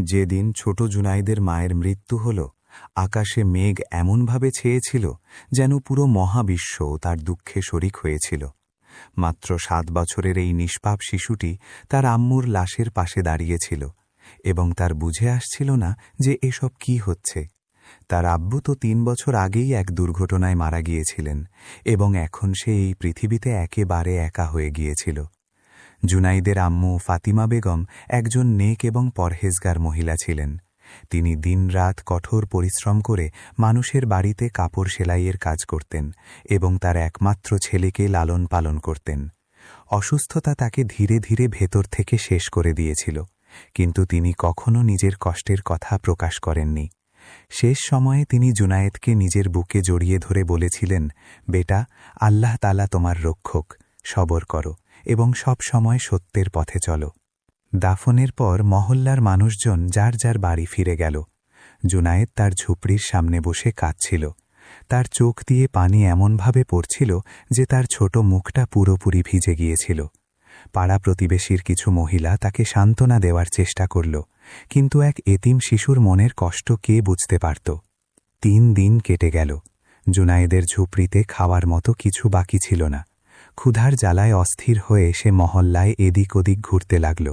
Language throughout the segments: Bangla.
যেদিন ছোট জুনাইদের মায়ের মৃত্যু হল, আকাশে মেঘ এমনভাবে ছেয়েছিল যেন পুরো মহাবিশ্ব তার দুঃখে শরিক হয়েছিল। মাত্র ৭ বছরের এই নিষ্পাপ শিশুটি তার আম্মুর লাশের পাশে দাঁড়িয়েছিল এবং তার বুঝে আসছিল না যে এসব কি হচ্ছে। তার আব্বু তো ৩ বছর আগেই এক দুর্ঘটনায় মারা গিয়েছিলেন এবং এখন সে এই পৃথিবীতে একেবারে একা হয়ে গিয়েছিল। জুনাইদের আম্মু ফাতিমা বেগম একজন নেক এবং পরহেজগার মহিলা ছিলেন। তিনি দিনরাত কঠোর পরিশ্রম করে মানুষের বাড়িতে কাপড় সেলাইয়ের কাজ করতেন এবং তার একমাত্র ছেলেকে লালন পালন করতেন। অসুস্থতা তাকে ধীরে ধীরে ভেতর থেকে শেষ করে দিয়েছিল, কিন্তু তিনি কখনো নিজের কষ্টের কথা প্রকাশ করেননি। শেষ সময়ে তিনি জুনায়েদকে নিজের বুকে জড়িয়ে ধরে বলেছিলেন, বেটা, আল্লাহ তাআলা তোমার রক্ষক, সবর করো এবং সব সময় সত্যের পথে চলো। দাফনের পর মহল্লার মানুষজন যার যার বাড়ি ফিরে গেল। জুনায়েদ তার ঝুপড়ির সামনে বসে কাঁদছিল। তার চোখ দিয়ে পানি এমনভাবে পড়ছিল যে তার ছোট মুখটা পুরোপুরি ভিজে গিয়েছিল। পাড়া প্রতিবেশীর কিছু মহিলা তাকে সান্ত্বনা দেওয়ার চেষ্টা করল, কিন্তু এক এতিম শিশুর মনের কষ্ট কে বুঝতে পারত। ৩ দিন কেটে গেল। জুনায়েদের ঝুপড়িতে খাওয়ার মতো কিছু বাকি ছিল না। ক্ষুধার জ্বালায় অস্থির হয়ে সে মহল্লায় এদিক ওদিক ঘুরতে লাগল।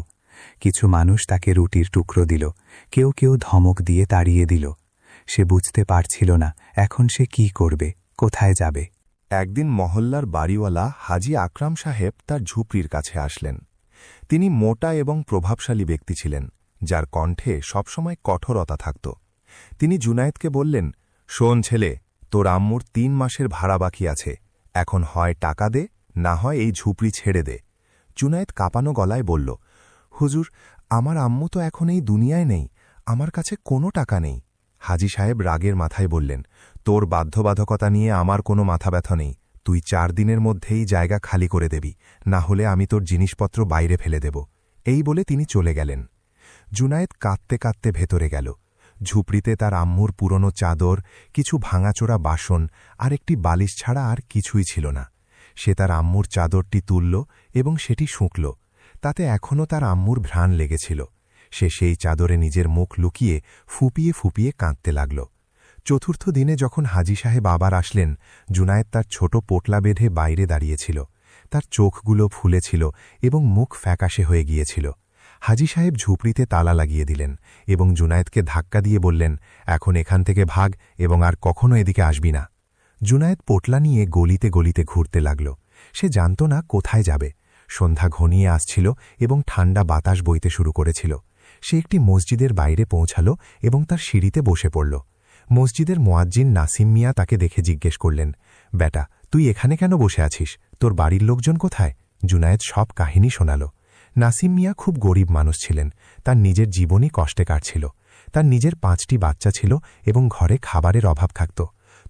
কিছু মানুষ তাকে রুটির টুকরো দিল, কেউ কেউ ধমক দিয়ে তাড়িয়ে দিল। সে বুঝতে পারছিল না এখন সে কি করবে, কোথায় যাবে। একদিন মহল্লার বাড়িওয়ালা হাজি আকরাম সাহেব তার ঝুপড়ির কাছে আসলেন। তিনি মোটা এবং প্রভাবশালী ব্যক্তি ছিলেন, যার কণ্ঠে সবসময় কঠোরতা থাকত। তিনি জুনায়েদকে বললেন, শোন ছেলে, তোর আম্মুর ৩ মাসের ভাড়া বাকি আছে, এখন হয় টাকা দে, না হয় এই ঝুপড়ি ছেড়ে দে। জুনায়েদ কাঁপানো গলায় বলল, হুজুর, আমার আম্মু তো এখন এই দুনিয়ায় নেই, আমার কাছে কোনো টাকা নেই। হাজি সাহেব রাগের মাথায় বললেন, তোর বাধ্যবাধকতা নিয়ে আমার কোনো মাথা ব্যথা নেই, তুই ৪ দিনের মধ্যেই জায়গা খালি করে দেবি, না হলে আমি তোর জিনিসপত্র বাইরে ফেলে দেব। এই বলে তিনি চলে গেলেন। জুনায়েদ কাঁদতে কাঁদতে ভেতরে গেল। ঝুপড়িতে তার আম্মুর পুরনো চাদর, কিছু ভাঙাচোরা বাসন আর একটি বালিশ ছাড়া আর কিছুই ছিল না। সে তার আম্মুর চাদরটি তুলল এবং সেটি শুঁকল। তাতে এখনও তার আম্মুর ঘ্রাণ লেগেছিল। সে সেই চাদরে নিজের মুখ লুকিয়ে ফুপিয়ে ফুপিয়ে কাঁদতে লাগল। চতুর্থ দিনে যখন হাজি সাহেব আবার আসলেন, জুনায়েদ তার ছোট পোটলা বেঁধে বাইরে দাঁড়িয়েছিল। তার চোখগুলো ফুলেছিল এবং মুখ ফ্যাকাশে হয়ে গিয়েছিল। হাজি সাহেব ঝুপড়িতে তালা লাগিয়ে দিলেন এবং জুনায়েদকে ধাক্কা দিয়ে বললেন, এখন এখান থেকে ভাগ এবং আর কখনো এদিকে আসবি না। জুনায়েদ পোটলা নিয়ে গলিতে গলিতে ঘুরতে লাগল। সে জানত না কোথায় যাবে। সন্ধ্যা ঘনিয়ে আসছিল এবং ঠান্ডা বাতাস বইতে শুরু করেছিল। সে একটি মসজিদের বাইরে পৌঁছাল এবং তার সিঁড়িতে বসে পড়ল। মসজিদের মুয়াজ্জিন নাসিম মিয়া তাকে দেখে জিজ্ঞেস করলেন, বেটা, তুই এখানে কেন বসে আছিস? তোর বাড়ির লোকজন কোথায়? জুনায়েদ সব কাহিনী শোনাল। নাসিম মিয়া খুব গরিব মানুষ ছিলেন। তার নিজের জীবনই কষ্টে কাটছিল। তার নিজের ৫টি বাচ্চা ছিল এবং ঘরে খাবারের অভাব থাকত।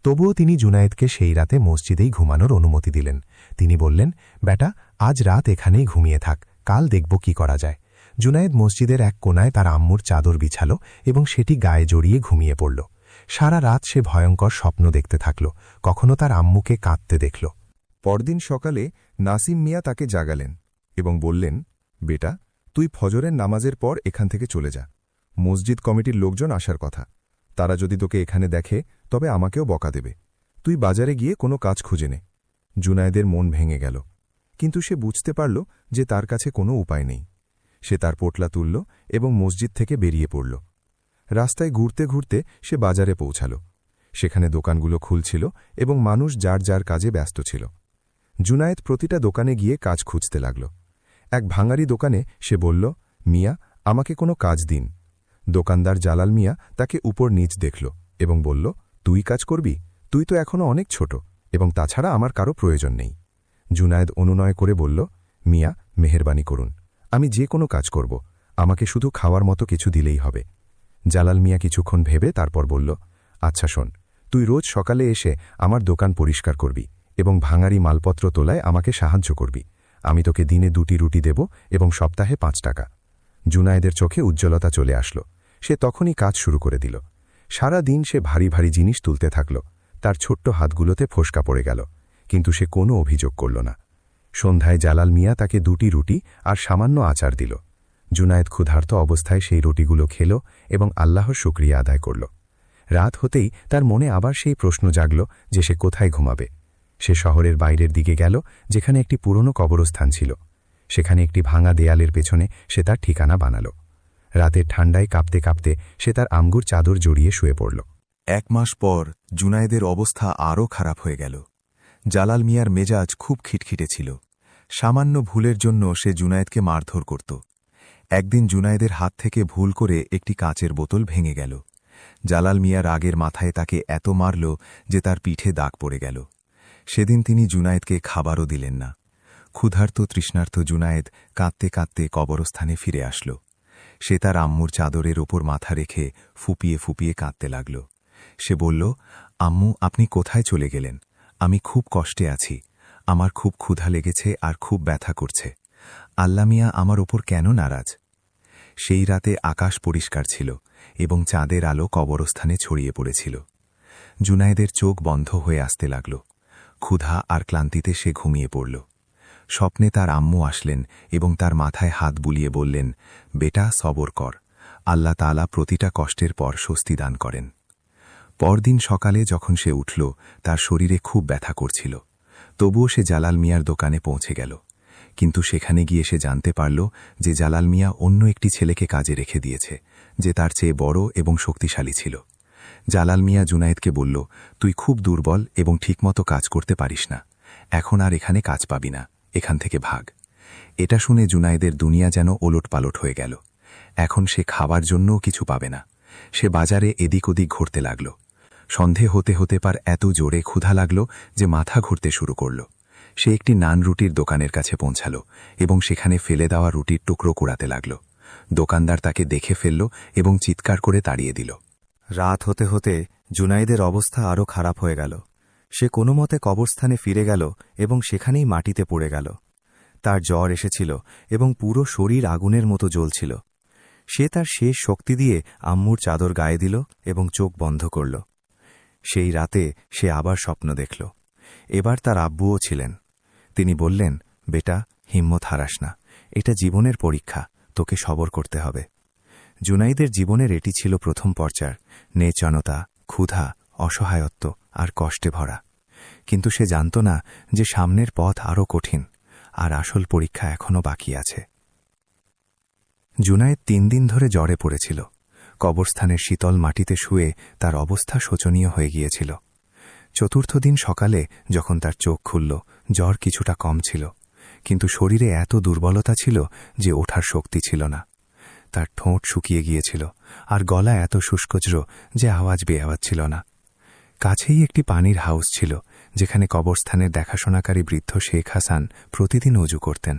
তবুও তিনি জুনায়েদকে সেই রাতে মসজিদেই ঘুমানোর অনুমতি দিলেন। তিনি বললেন, বেটা, আজ রাত এখানেই ঘুমিয়ে থাক, কাল দেখব কি করা যায়। জুনায়েদ মসজিদের এক কোনায় তার আম্মুর চাদর বিছাল এবং সেটি গায়ে জড়িয়ে ঘুমিয়ে পড়ল। সারা রাত সে ভয়ঙ্কর স্বপ্ন দেখতে থাকল। কখনো তার আম্মুকে কাঁদতে দেখল। পরদিন সকালে নাসিম মিয়া তাকে জাগালেন এবং বললেন, বেটা, তুই ফজরের নামাজের পর এখান থেকে চলে যা। মসজিদ কমিটির লোকজন আসার কথা। তারা যদি তোকে এখানে দেখে তবে আমাকেও বকা দেবে। তুই বাজারে গিয়ে কোনো কাজ খুঁজে নে। জুনায়েদের মন ভেঙে গেল, কিন্তু সে বুঝতে পারল যে তার কাছে কোনো উপায় নেই। সে তার পোটলা তুলল এবং মসজিদ থেকে বেরিয়ে পড়ল। রাস্তায় ঘুরতে ঘুরতে সে বাজারে পৌঁছাল। সেখানে দোকানগুলো খুলছিল এবং মানুষ যার যার কাজে ব্যস্ত ছিল। জুনায়েদ প্রতিটা দোকানে গিয়ে কাজ খুঁজতে লাগল। এক ভাঙারি দোকানে সে বলল, মিয়া, আমাকে কোনো কাজ দিন। দোকানদার জালাল মিয়া তাকে উপর নিচ দেখল এবং বলল, তুই কাজ করবি? তুই তো এখনও অনেক ছোট এবং তাছাড়া আমার কারো প্রয়োজন নেই। জুনায়েদ অনুনয় করে বলল, মিয়া, মেহেরবানি করুন, আমি যে কোনো কাজ করব, আমাকে শুধু খাওয়ার মতো কিছু দিলেই হবে। জালাল মিয়া কিছুক্ষণ ভেবে তারপর বলল, আচ্ছা শোন, তুই রোজ সকালে এসে আমার দোকান পরিষ্কার করবি এবং ভাঙারি মালপত্র তোলায় আমাকে সাহায্য করবি। আমি তোকে দিনে 2টি রুটি দেব এবং সপ্তাহে 5 টাকা। জুনায়েদের চোখে উজ্জ্বলতা চলে আসলো। সে তখনই কাজ শুরু করে দিল। সারা দিন সে ভারী ভারী জিনিস তুলতে থাকল। তার ছোট্ট হাতগুলোতে ফোসকা পড়ে গেল, কিন্তু সে কোনো অভিযোগ করল না। সন্ধ্যায় জালাল মিয়া তাকে 2টি রুটি আর সামান্য আচার দিল। জুনায়েদ ক্ষুধার্ত অবস্থায় সেই রুটিগুলো খেল এবং আল্লাহর শুকরিয়া আদায় করল। রাত হতেই তার মনে আবার সেই প্রশ্ন জাগল যে সে কোথায় ঘুমাবে। সে শহরের বাইরের দিকে গেল, যেখানে একটি পুরনো কবরস্থান ছিল। সেখানে একটি ভাঙা দেয়ালের পেছনে সে তার ঠিকানা বানাল। রাতের ঠান্ডায় কাঁপতে কাঁপতে সে তার আমগুর চাদর জড়িয়ে শুয়ে পড়ল। 1 মাস পর জুনায়েদের অবস্থা আরও খারাপ হয়ে গেল। জালাল মিয়ার মেজাজ খুব খিটখিটে ছিল। সামান্য ভুলের জন্য সে জুনায়েদকে মারধর করত। একদিন জুনায়েদের হাত থেকে ভুল করে একটি কাঁচের বোতল ভেঙে গেল। জালাল মিয়া রাগের মাথায় তাকে এত মারল যে তার পিঠে দাগ পড়ে গেল। সেদিন তিনি জুনায়েদকে খাবারও দিলেন না। ক্ষুধার্ত তৃষ্ণার্ত জুনায়েদ কাঁদতে কাঁদতে কবরস্থানে ফিরে আসল। সে তার আম্মুর চাদরের ওপর মাথা রেখে ফুপিয়ে ফুপিয়ে কাঁদতে লাগল। সে বলল, আম্মু, আপনি কোথায় চলে গেলেন? আমি খুব কষ্টে আছি। আমার খুব ক্ষুধা লেগেছে আর খুব ব্যথা করছে। আল্লাহ মিয়া আমার ওপর কেন নারাজ? সেই রাতে আকাশ পরিষ্কার ছিল এবং চাঁদের আলো কবরস্থানে ছড়িয়ে পড়েছিল। জুনায়েদের চোখ বন্ধ হয়ে আসতে লাগল। ক্ষুধা আর ক্লান্তিতে সে ঘুমিয়ে পড়ল। স্বপ্নে তার আম্মু আসলেন এবং তার মাথায় হাত বুলিয়ে বললেন, বেটা, সবর কর। আল্লাহ তাআলা প্রতিটা কষ্টের পর স্বস্তি দান করেন। পরদিন সকালে যখন সে উঠল, তার শরীরে খুব ব্যথা করছিল। তবুও সে জালাল মিয়ার দোকানে পৌঁছে গেল। কিন্তু সেখানে গিয়ে সে জানতে পারল যে জালাল মিয়া অন্য একটি ছেলেকে কাজে রেখে দিয়েছে, যে তার চেয়ে বড় এবং শক্তিশালী ছিল। জালাল মিয়া জুনায়েদকে বলল, তুই খুব দুর্বল এবং ঠিকমতো কাজ করতে পারিস না। এখন আর এখানে কাজ পাবি না, এখান থেকে ভাগ। এটা শুনে জুনায়েদের দুনিয়া যেন ওলটপালট হয়ে গেল। এখন সে খাবার জন্যও কিছু পাবে না। সে বাজারে এদিক ওদিক ঘুরতে লাগল। সন্ধে হতে হতে পার এত জোরে ক্ষুধা লাগল যে মাথা ঘুরতে শুরু করল। সে একটি নান রুটির দোকানের কাছে পৌঁছাল এবং সেখানে ফেলে দেওয়া রুটির টুকরো কুড়াতে লাগল। দোকানদার তাকে দেখে ফেলল এবং চিৎকার করে তাড়িয়ে দিল। রাত হতে হতে জুনায়েদের অবস্থা আরও খারাপ হয়ে গেল। সে কোনো মতে কবরস্থানে ফিরে গেল এবং সেখানেই মাটিতে পড়ে গেল। তার জ্বর এসেছিল এবং পুরো শরীর আগুনের মতো জ্বলছিল। সে তার শেষ শক্তি দিয়ে আম্মুর চাদর গায়ে দিল এবং চোখ বন্ধ করল। সেই রাতে সে আবার স্বপ্ন দেখল। এবার তার আব্বুও ছিলেন। তিনি বললেন, বেটা, হিম্মত হারাস না। এটা জীবনের পরীক্ষা, তোকে সবর করতে হবে। জুনাইদের জীবনের এটি ছিল প্রথম পর্যায়, নির্জনতা, ক্ষুধা, অসহায়ত্ব আর কষ্টে ভরা। কিন্তু সে জানত না যে সামনের পথ আরও কঠিন, আর আসল পরীক্ষা এখনও বাকি আছে। জুনায়েদ 3 দিন ধরে জ্বরে পড়েছিল। কবরস্থানের শীতল মাটিতে শুয়ে তার অবস্থা শোচনীয় হয়ে গিয়েছিল। চতুর্থ দিন সকালে যখন তার চোখ খুলল, জ্বর কিছুটা কম ছিল, কিন্তু শরীরে এত দুর্বলতা ছিল যে ওঠার শক্তি ছিল না। তার ঠোঁট শুকিয়ে গিয়েছিল আর গলা এত শুষ্কজ্র যে আওয়াজ বেয়াচ্ছিল না। কাছেই একটি পানির হাউস ছিল, যেখানে কবরস্থানের দেখাশোনাকারী বৃদ্ধ শেখ হাসান প্রতিদিন অজু করতেন।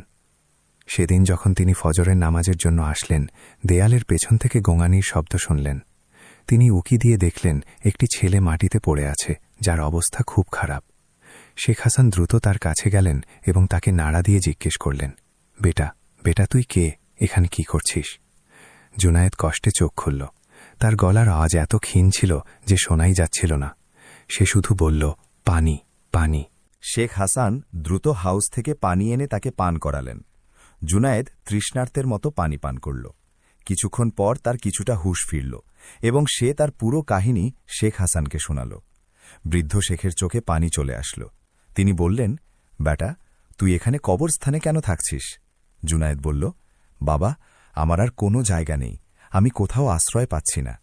সেদিন যখন তিনি ফজরের নামাজের জন্য আসলেন, দেয়ালের পেছন থেকে গোঙানির শব্দ শুনলেন। তিনি উকি দিয়ে দেখলেন একটি ছেলে মাটিতে পড়ে আছে, যার অবস্থা খুব খারাপ। শেখ হাসান দ্রুত তার কাছে গেলেন এবং তাকে নাড়া দিয়ে জিজ্ঞেস করলেন, বেটা, বেটা, তুই কে? এখানে কি করছিস? জুনায়েদ কষ্টে চোখ খুলল। তার গলার আওয়াজ এত ক্ষীণ ছিল যে শোনাই যাচ্ছিল না। সে শুধু বলল, পানি, পানি। শেখ হাসান দ্রুত হাউস থেকে পানি এনে তাকে পান করালেন। জুনায়েদ তৃষ্ণার্তের মতো পানি পান করল। কিছুক্ষণ পর তার কিছুটা হুঁশ ফিরল এবং সে তার পুরো কাহিনী শেখ হাসানকে শোনাল। বৃদ্ধ শেখের চোখে পানি চলে আসল। তিনি বললেন, বেটা, তুই এখানে কবরস্থানে কেন থাকছিস? জুনায়েদ বলল, বাবা, আমার আর কোনো জায়গা নেই, আমি কোথাও আশ্রয় পাচ্ছি না।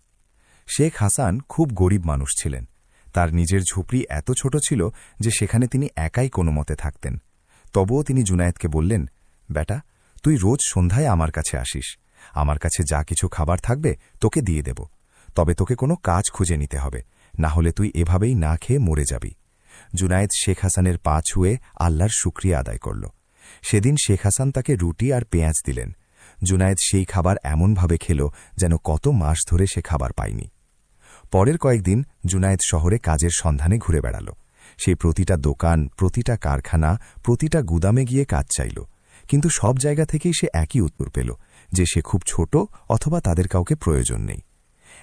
শেখ হাসান খুব গরিব মানুষ ছিলেন। তার নিজের ঝুপড়ি এত ছোট ছিল যে সেখানে তিনি একাই কোনো মতে থাকতেন। তবুও তিনি জুনায়েদকে বললেন, বেটা, তুই রোজ সন্ধ্যায় আমার কাছে আসিস। আমার কাছে যা কিছু খাবার থাকবে তোকে দিয়ে দেব, তবে তোকে কোনো কাজ খুঁজে নিতে হবে, না হলে তুই এভাবেই না খেয়ে মরে যাবি। জুনায়েদ শেখ হাসানের পা ছুঁয়ে আল্লাহর শুকরিয়া আদায় করল। সেদিন শেখ হাসান তাকে রুটি আর পেঁয়াজ দিলেন। জুনায়েদ সেই খাবার এমনভাবে খেল যেন কত মাস ধরে সে খাবার পায়নি। পরের কয়েকদিন জুনায়েদ শহরে কাজের সন্ধানে ঘুরে বেড়াল। সে প্রতিটা দোকান, প্রতিটা কারখানা, প্রতিটা গুদামে গিয়ে কাজ চাইল, কিন্তু সব জায়গা থেকেই সে একই উত্তর পেল যে সে খুব ছোট অথবা তাদের কাউকে প্রয়োজন নেই।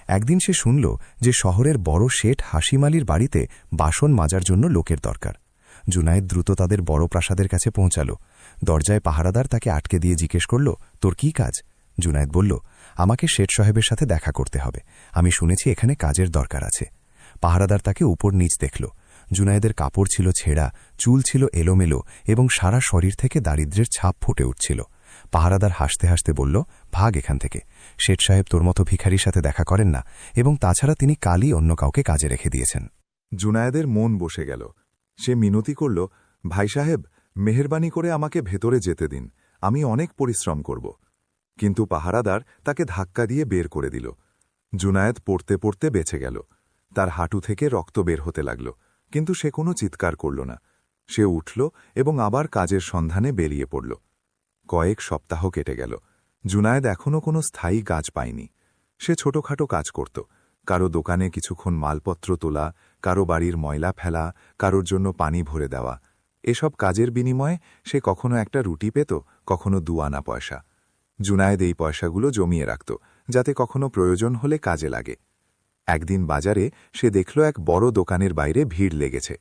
একদিন সে শুনল যে শহরের বড় শেঠ হাসিম আলীর বাড়িতে বাসন মাজার জন্য লোকের দরকার। জুনায়েদ দ্রুত তাদের বড় প্রাসাদের কাছে পৌঁছাল। দরজায় পাহারাদার তাকে আটকে দিয়ে জিজ্ঞেস করল, তোর কি কাজ? জুনায়েদ বলল, আমাকে শেঠ সাহেবের সাথে দেখা করতে হবে। আমি শুনেছি এখানে কাজের দরকার আছে। পাহারাদার তাকে উপর নিচ দেখল। জুনায়েদের কাপড় ছিল ছেঁড়া, চুল ছিল এলোমেলো এবং সারা শরীর থেকে দারিদ্র্যের ছাপ ফুটে উঠছিল। পাহারাদার হাসতে হাসতে বলল, ভাগ এখান থেকে। শেঠ সাহেব তোর মতো ভিখারির সাথে দেখা করেন না, এবং তাছাড়া তিনি কালই অন্য কাউকে কাজে রেখে দিয়েছেন। জুনায়েদের মন বসে গেল। সে মিনতি করল, ভাই সাহেব, মেহেরবানি করে আমাকে ভেতরে যেতে দিন, আমি অনেক পরিশ্রম করব। কিন্তু পাহারাদার তাকে ধাক্কা দিয়ে বের করে দিল। জুনায়েদ পড়তে পড়তে বেঁচে গেল। তার হাঁটু থেকে রক্ত বের হতে লাগল, কিন্তু সে কোনো চিৎকার করল না। সে উঠল এবং আবার কাজের সন্ধানে বেরিয়ে পড়ল। কয়েক সপ্তাহ কেটে গেল। জুনায়েদ এখনও কোনো স্থায়ী কাজ পায়নি। সে ছোটখাটো কাজ করত, কারো দোকানে কিছুক্ষণ মালপত্র তোলা, কারো বাড়ির ময়লা ফেলা, কারোর জন্য পানি ভরে দেওয়া। এসব কাজের বিনিময়ে সে কখনো একটা রুটি পেত, কখনো 2 আনা পয়সা। জুনায়েদ এই পয়সাগুলো জমিয়ে রাখত, যাতে কখনো প্রয়োজন হলে কাজে লাগে। একদিন বাজারে সে দেখল এক বড় দোকানের বাইরে ভিড় লেগেছে।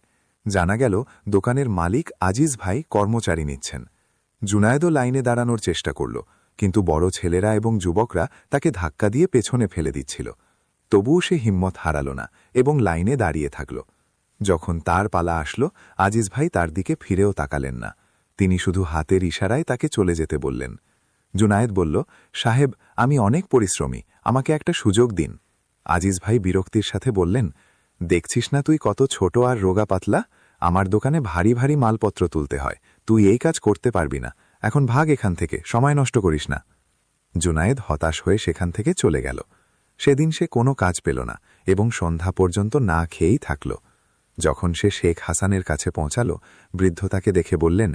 জানা গেল দোকানের মালিক আজিজ ভাই কর্মচারী নিচ্ছেন। জুনায়েদও লাইনে দাঁড়ানোর চেষ্টা করল, কিন্তু বড় ছেলেরা এবং যুবকরা তাকে ধাক্কা দিয়ে পেছনে ফেলে দিচ্ছিল। তবুও সে হিম্মত হারাল না এবং লাইনে দাঁড়িয়ে থাকল। যখন তার পালা আসলো, আজিজ ভাই তার দিকে ফিরেও তাকালেন না। তিনি শুধু হাতের ইশারায় তাকে চলে যেতে বললেন। জুনায়েদ বলল, সাহেব, আমি অনেক পরিশ্রমী, আমাকে একটা সুযোগ দিন। আজিজ ভাই বিরক্তির সাথে বললেন, দেখছিস না তুই কত ছোট আর রোগা পাতলা? আমার দোকানে ভারী ভারী মালপত্র তুলতে হয়, তুই এই কাজ করতে পারবি না। এখন ভাগ এখান থেকে, সময় নষ্ট করিস না। জুনায়েদ হতাশ হয়ে সেখান থেকে চলে গেল। সেদিন সে কোনো কাজ পেল না এবং সন্ধ্যা পর্যন্ত না খেয়েই থাকল। যখন সে শেখ হাসানের কাছে পৌঁছাল, বৃদ্ধ তাকে দেখে বললেন,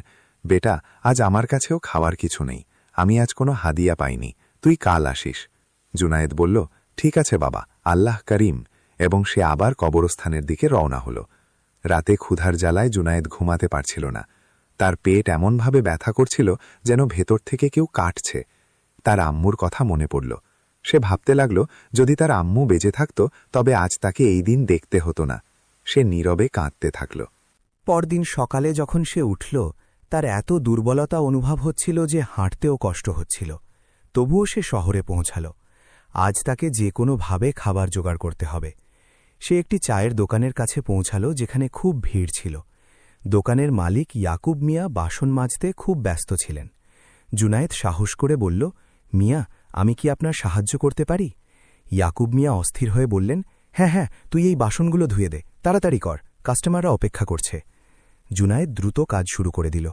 বেটা, আজ আমার কাছেও খাওয়ার কিছু নেই, আমি আজ কোনো হাদিয়া পাইনি, তুই কাল আসিস। জুনায়েদ বলল, ঠিক আছে বাবা, আল্লাহ করিম, এবং সে আবার কবরস্থানের দিকে রওনা হল। রাতে ক্ষুধার জ্বালায় জুনায়েদ ঘুমাতে পারছিল না। তার পেট এমনভাবে ব্যথা করছিল যেন ভেতর থেকে কেউ কাটছে। তার আম্মুর কথা মনে পড়ল। সে ভাবতে লাগল, যদি তার আম্মু বেঁচে থাকত তবে আজ তাকে এই দিন দেখতে হতো না। সে নীরবে কাঁদতে থাকল। পরদিন সকালে যখন সে উঠল, তার এত দুর্বলতা অনুভব হচ্ছিল যে হাঁটতেও কষ্ট হচ্ছিল। তবুও সে শহরে পৌঁছাল। আজ তাকে যে কোনোভাবে খাবার জোগাড় করতে হবে। সে একটি চায়ের দোকানের কাছে পৌঁছাল, যেখানে খুব ভিড় ছিল। দোকানের মালিক ইয়াকুব মিয়া বাসন মাজতে খুব ব্যস্ত ছিলেন। জুনায়েদ সাহস করে বলল, মিয়া, আমি কি আপনার সাহায্য করতে পারি? ইয়াকুব মিয়া অস্থির হয়ে বললেন, হ্যাঁ হ্যাঁ, তুই এই বাসনগুলো ধুয়ে দে, তাড়াতাড়ি কর, কাস্টমাররা অপেক্ষা করছে। জুনায়েদ দ্রুত কাজ শুরু করে দিল।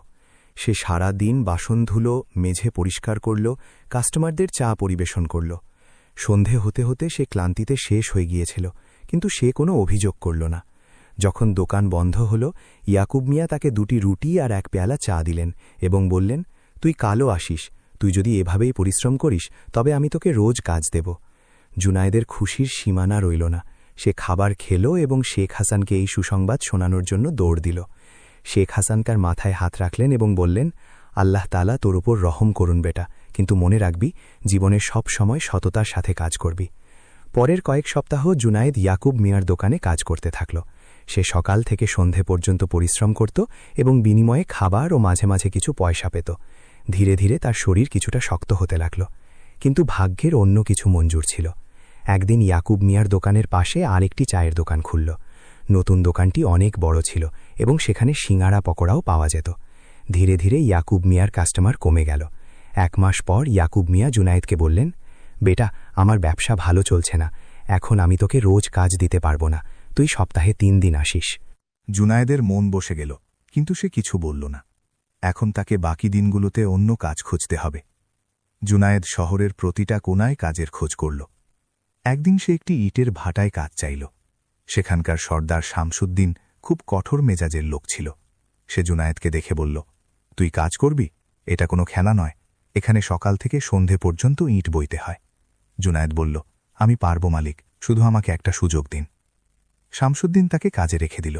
সে সারা দিন বাসন ধুলো, মেঝে পরিষ্কার করল, কাস্টমারদের চা পরিবেশন করল। সন্ধে হতে হতে সে ক্লান্তিতে শেষ হয়ে গিয়েছিল, কিন্তু সে কোনো অভিযোগ করল না। যখন দোকান বন্ধ হল, ইয়াকুব মিয়া তাকে 2টি রুটি আর 1 পেয়ালা চা দিলেন এবং বললেন, তুই কালও আসিস, তুই যদি এভাবেই পরিশ্রম করিস তবে আমি তোকে রোজ কাজ দেব। জুনায়েদের খুশির সীমানা রইল না। সে খাবার খেল এবং শেখ হাসানকে এই সুসংবাদ শোনানোর জন্য দৌড় দিল। শেখ হাসানকার মাথায় হাত রাখলেন এবং বললেন, আল্লাহ তাআলা তোর ওপর রহম করুন বেটা, কিন্তু মনে রাখবি, জীবনে সব সময় সততার সাথে কাজ করবি। পরের কয়েক সপ্তাহ জুনায়েদ ইয়াকুব মিয়ার দোকানে কাজ করতে থাকল। সে সকাল থেকে সন্ধে পর্যন্ত পরিশ্রম করত এবং বিনিময়ে খাবার ও মাঝে মাঝে কিছু পয়সা পেত। ধীরে ধীরে তার শরীর কিছুটা শক্ত হতে লাগল। কিন্তু ভাগ্যের অন্য কিছু মঞ্জুর ছিল। একদিন ইয়াকুব মিয়ার দোকানের পাশে আরেকটি চায়ের দোকান খুলল। নতুন দোকানটি অনেক বড় ছিল এবং সেখানে সিঙাড়া পকোড়াও পাওয়া যেত। ধীরে ধীরে ইয়াকুব মিয়ার কাস্টমার কমে গেল। 1 মাস পর ইয়াকুব মিয়া জুনায়েদকে বললেন, বেটা, আমার ব্যবসা ভালো চলছে না, এখন আমি তোকে রোজ কাজ দিতে পারবো না, তুই সপ্তাহে 3 দিন আসিস। জুনায়েদের মন বসে গেল, কিন্তু সে কিছু বলল না। এখন তাকে বাকি দিনগুলোতে অন্য কাজ খুঁজতে হবে। জুনায়েদ শহরের প্রতিটা কোনায় কাজের খোঁজ করল। একদিন সে একটি ইটের ভাটায় কাজ চাইল। সেখানকার সর্দার শামসুদ্দিন খুব কঠোর মেজাজের লোক ছিল। সে জুনায়েদকে দেখে বলল, তুই কাজ করবি? এটা কোনো খেলা নয়, এখানে সকাল থেকে সন্ধে পর্যন্ত ইট বইতে হয়। জুনায়েদ বলল, আমি পারব মালিক, শুধু আমাকে একটা সুযোগ দিন। শামসুদ্দিন তাকে কাজে রেখে দিল।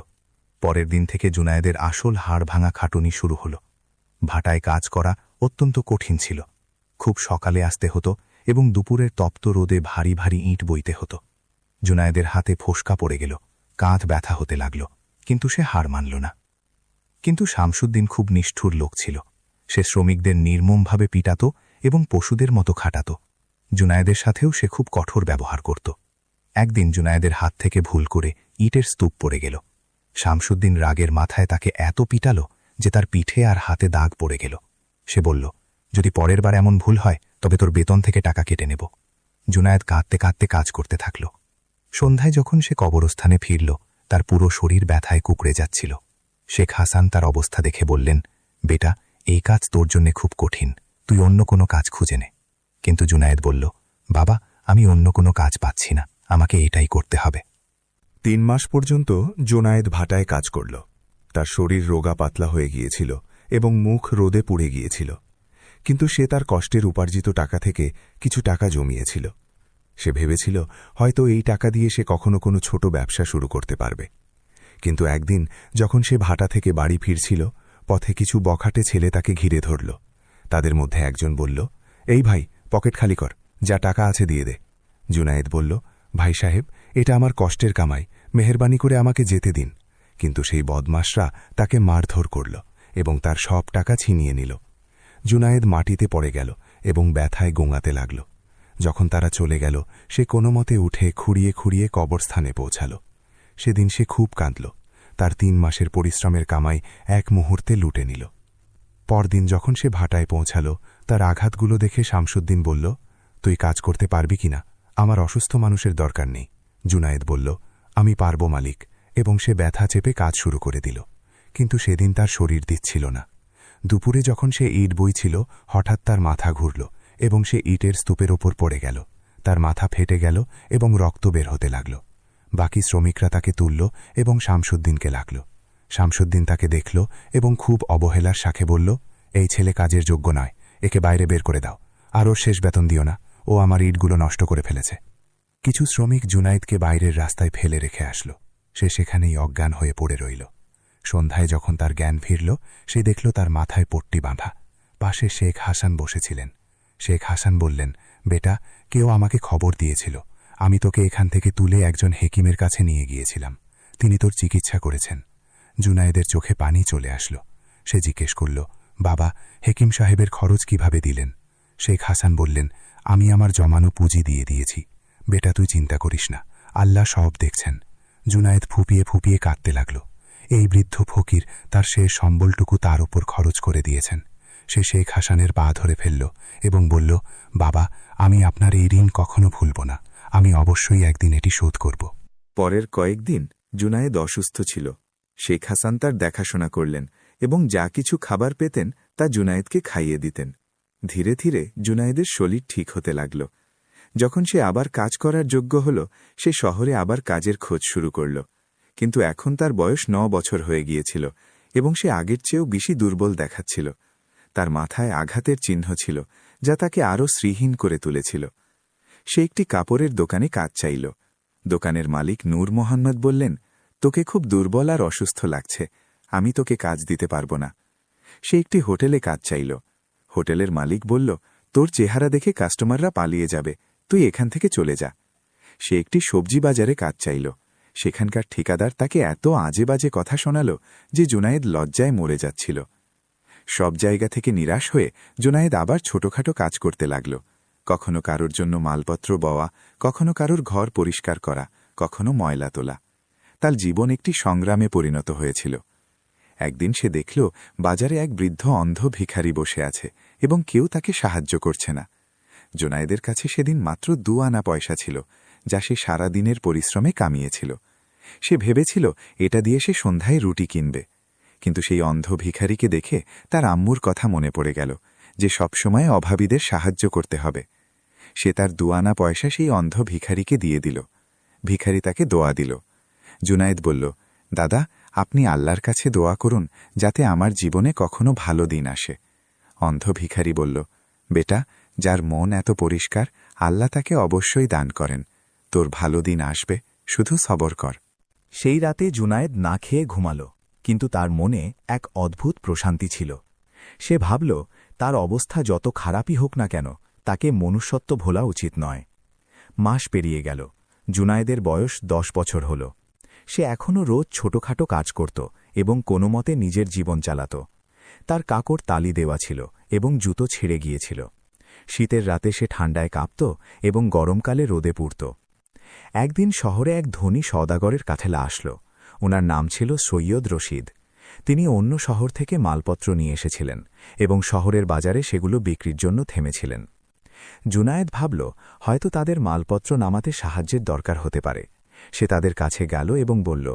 পরের দিন থেকে জুনায়েদের আসল হাড় ভাঙা খাটুনি শুরু হল। ভাটায় কাজ করা অত্যন্ত কঠিন ছিল। খুব সকালে আসতে হতো এবং দুপুরের তপ্ত রোদে ভারী ভারী ইট বইতে হতো। জুনায়েদের হাতে ফোসকা পড়ে গেল, কাঁধ ব্যথা হতে লাগল, কিন্তু সে হার মানল না। কিন্তু শামসুদ্দিন খুব নিষ্ঠুর লোক ছিল। সে শ্রমিকদের নির্মমভাবে পিটাত এবং পশুদের মতো খাটাত। জুনায়েদের সাথেও সে খুব কঠোর ব্যবহার করত। একদিন জুনায়েদের হাত থেকে ভুল করে ইটের স্তূপ পড়ে গেল। শামসুদ্দিন রাগের মাথায় তাকে এত পিটাল যে তার পিঠে আর হাতে দাগ পড়ে গেল। সে বলল, যদি পরের বার এমন ভুল হয় তবে তোর বেতন থেকে টাকা কেটে নেব। জুনায়েদ কাঁদতে কাঁদতে কাজ করতে থাকল। সন্ধ্যায় যখন সে কবরস্থানে ফিরল, তার পুরো শরীর ব্যথায় কুঁকড়ে যাচ্ছিল। শেখ হাসান তার অবস্থা দেখে বললেন, বেটা, এই কাজ তোর জন্যে খুব কঠিন, তুই অন্য কোনো কাজ খুঁজে নে। কিন্তু জুনায়েদ বলল, বাবা, আমি অন্য কোনো কাজ পাচ্ছি না, আমাকে এটাই করতে হবে। 3 মাস পর্যন্ত জুনায়েদ ভাটায় কাজ করল। তার শরীর রোগা পাতলা হয়ে গিয়েছিল এবং মুখ রোদে পুড়ে গিয়েছিল, কিন্তু সে তার কষ্টের উপার্জিত টাকা থেকে কিছু টাকা জমিয়েছিল। সে ভেবেছিল হয়তো এই টাকা দিয়ে সে কখনো কোনো ছোট ব্যবসা শুরু করতে পারবে। কিন্তু একদিন যখন সে ভাটা থেকে বাড়ি ফিরছিল, পথে কিছু বখাটে ছেলে তাকে ঘিরে ধরল। তাদের মধ্যে একজন বলল, এই ভাই, পকেট খালি কর, যা টাকা আছে দিয়ে দে। জুনায়েদ বলল, ভাই সাহেব, এটা আমার কষ্টের কামাই, মেহেরবানি করে আমাকে যেতে দিন। কিন্তু সেই বদমাশরা তাকে মারধর করল এবং তার সব টাকা ছিনিয়ে নিল। জুনায়েদ মাটিতে পড়ে গেল এবং ব্যথায় গোঙাতে লাগল। যখন তারা চলে গেল, সে কোনোমতে উঠে খুঁড়িয়ে খুঁড়িয়ে কবরস্থানে পৌঁছাল। সেদিন সে খুব কাঁদল। তার 3 মাসের পরিশ্রমের কামাই এক মুহূর্তে লুটে নিল। পরদিন যখন সে ভাটায় পৌঁছাল, তার আঘাতগুলো দেখে শামসুদ্দিন বলল, তুই কাজ করতে পারবি কিনা? আমার অসুস্থ মানুষের দরকার নেই। জুনায়েদ বলল, আমি পারব মালিক, এবং সে ব্যথা চেপে কাজ শুরু করে দিল। কিন্তু সেদিন তার শরীর দিচ্ছিল না। দুপুরে যখন সে ইট বইছিল, হঠাৎ তার মাথা ঘুরল এবং সে ইটের স্তূপের ওপর পড়ে গেল। তার মাথা ফেটে গেল এবং রক্ত বের হতে লাগল। বাকি শ্রমিকরা তাকে তুলল এবং শামসুদ্দিনকে লাগল। শামসুদ্দিন তাকে দেখল এবং খুব অবহেলার সাথে বলল, এই ছেলে কাজের যোগ্য নয়, একে বাইরে বের করে দাও, আর ওর শেষ বেতন দিও না, ও আমার ইটগুলো নষ্ট করে ফেলেছে। কিছু শ্রমিক জুনায়েদকে বাইরের রাস্তায় ফেলে রেখে আসল। সে সেখানেই অজ্ঞান হয়ে পড়ে রইল। সন্ধ্যায় যখন তার জ্ঞান ফিরল, সে দেখল তার মাথায় পট্টি বাঁধা। পাশে শেখ হাসান বসেছিলেন। শেখ হাসান বললেন, বেটা, কেউ আমাকে খবর দিয়েছিল, আমি তোকে এখান থেকে তুলে একজন হেকিমের কাছে নিয়ে গিয়েছিলাম, তিনি তোর চিকিৎসা করেছেন। জুনায়েদের চোখে পানি চলে আসলো। সে জিজ্ঞেস করল, বাবা, হেকিম সাহেবের খরচ কিভাবে দিলেন? শেখ হাসান বললেন, আমি আমার জমানো পুঁজি দিয়ে দিয়েছি। বেটা, তুই চিন্তা করিস না, আল্লাহ সব দেখছেন। জুনায়েদ ফুপিয়ে ফুপিয়ে কাঁদতে লাগল। এই বৃদ্ধ ফকির তার শেষ সম্বলটুকু তার ওপর খরচ করে দিয়েছেন। সে শেখ হাসানের পা ধরে ফেলল এবং বলল, বাবা, আমি আপনার এই ঋণ কখনো ভুলব না, আমি অবশ্যই একদিন এটি শোধ করব। পরের কয়েকদিন জুনায়েদ অসুস্থ ছিল। শেখ হাসান তার দেখাশোনা করলেন এবং যা কিছু খাবার পেতেন তা জুনায়েদকে খাইয়ে দিতেন। ধীরে ধীরে জুনায়েদের শরীর ঠিক হতে লাগল। যখন সে আবার কাজ করার যোগ্য হল, সে শহরে আবার কাজের খোঁজ শুরু করল। কিন্তু এখন তার বয়স 9 বছর হয়ে গিয়েছিল এবং সে আগের চেয়েও বেশি দুর্বল দেখাচ্ছিল। তার মাথায় আঘাতের চিহ্ন ছিল, যা তাকে আরও শ্রীহীন করে তুলেছিল। সে একটি কাপড়ের দোকানে কাজ চাইল। দোকানের মালিক নূর মোহাম্মদ বললেন, তোকে খুব দুর্বল আর অসুস্থ লাগছে, আমি তোকে কাজ দিতে পারব না। সে একটি হোটেলে কাজ চাইল। হোটেলের মালিক বলল, তোর চেহারা দেখে কাস্টমাররা পালিয়ে যাবে, তুই এখান থেকে চলে যা। সে একটি সবজি বাজারে কাজ চাইল। সেখানকার ঠিকাদার তাকে এত আজে বাজে কথা শোনাল যে জুনায়েদ লজ্জায় মরে যাচ্ছিল। সব জায়গা থেকে নিরাশ হয়ে জুনায়েদ আবার ছোটখাটো কাজ করতে লাগল। কখনো কারোর জন্য মালপত্র বওয়া, কখনো কারোর ঘর পরিষ্কার করা, কখনো ময়লা তোলা। তার জীবন একটি সংগ্রামে পরিণত হয়েছিল। একদিন সে দেখল বাজারে এক বৃদ্ধ অন্ধ ভিখারি বসে আছে এবং কেউ তাকে সাহায্য করছে না। জুনায়েদের কাছে সেদিন মাত্র 2 আনা পয়সা ছিল, যা সে সারা দিনের পরিশ্রমে কামিয়েছিল। সে ভেবেছিল এটা দিয়ে সে সন্ধ্যায় রুটি কিনবে। কিন্তু সেই অন্ধ ভিখারিকে দেখে তার আম্মুর কথা মনে পড়ে গেল যে সবসময় অভাবীদের সাহায্য করতে হবে। সে তার 2 আনা পয়সা সেই অন্ধ ভিখারিকে দিয়ে দিল। ভিখারি তাকে দোয়া দিল। জুনায়েদ বলল, দাদা, আপনি আল্লাহর কাছে দোয়া করুন যাতে আমার জীবনে কখনো ভালো দিন আসে। অন্ধ ভিখারি বলল, বেটা, যার মন এত পরিষ্কার, আল্লাহ তাকে অবশ্যই দান করেন। তোর ভালো দিন আসবে, শুধু সবর কর। সেই রাতে জুনায়েদ না খেয়ে ঘুমাল, কিন্তু তার মনে এক অদ্ভুত প্রশান্তি ছিল। সে ভাবল, তার অবস্থা যত খারাপই হোক না কেন, তাকে মনুষ্যত্ব ভোলা উচিত নয়। মাস পেরিয়ে গেল। জুনায়েদের বয়স 10 বছর হল। সে এখনও রোজ ছোটখাটো কাজ করত এবং কোনো মতে নিজের জীবন চালাত। তার কাকড় তালি দেওয়া ছিল এবং জুতো ছিঁড়ে গিয়েছিল। শীতের রাতে সে ঠান্ডায় কাঁপত এবং গরমকালে রোদে পুড়ত। একদিন শহরে এক ধনী সওদাগরের কাছে আসল। ওনার নাম ছিল সৈয়দ রশিদ। তিনি অন্য শহর থেকে মালপত্র নিয়ে এসেছিলেন এবং শহরের বাজারে সেগুলো বিক্রির জন্য থেমেছিলেন। জুনায়েদ ভাবল, হয়তো তাদের মালপত্র নামাতে সাহায্যের দরকার হতে পারে। সে তাদের কাছে গেল এবং বলল,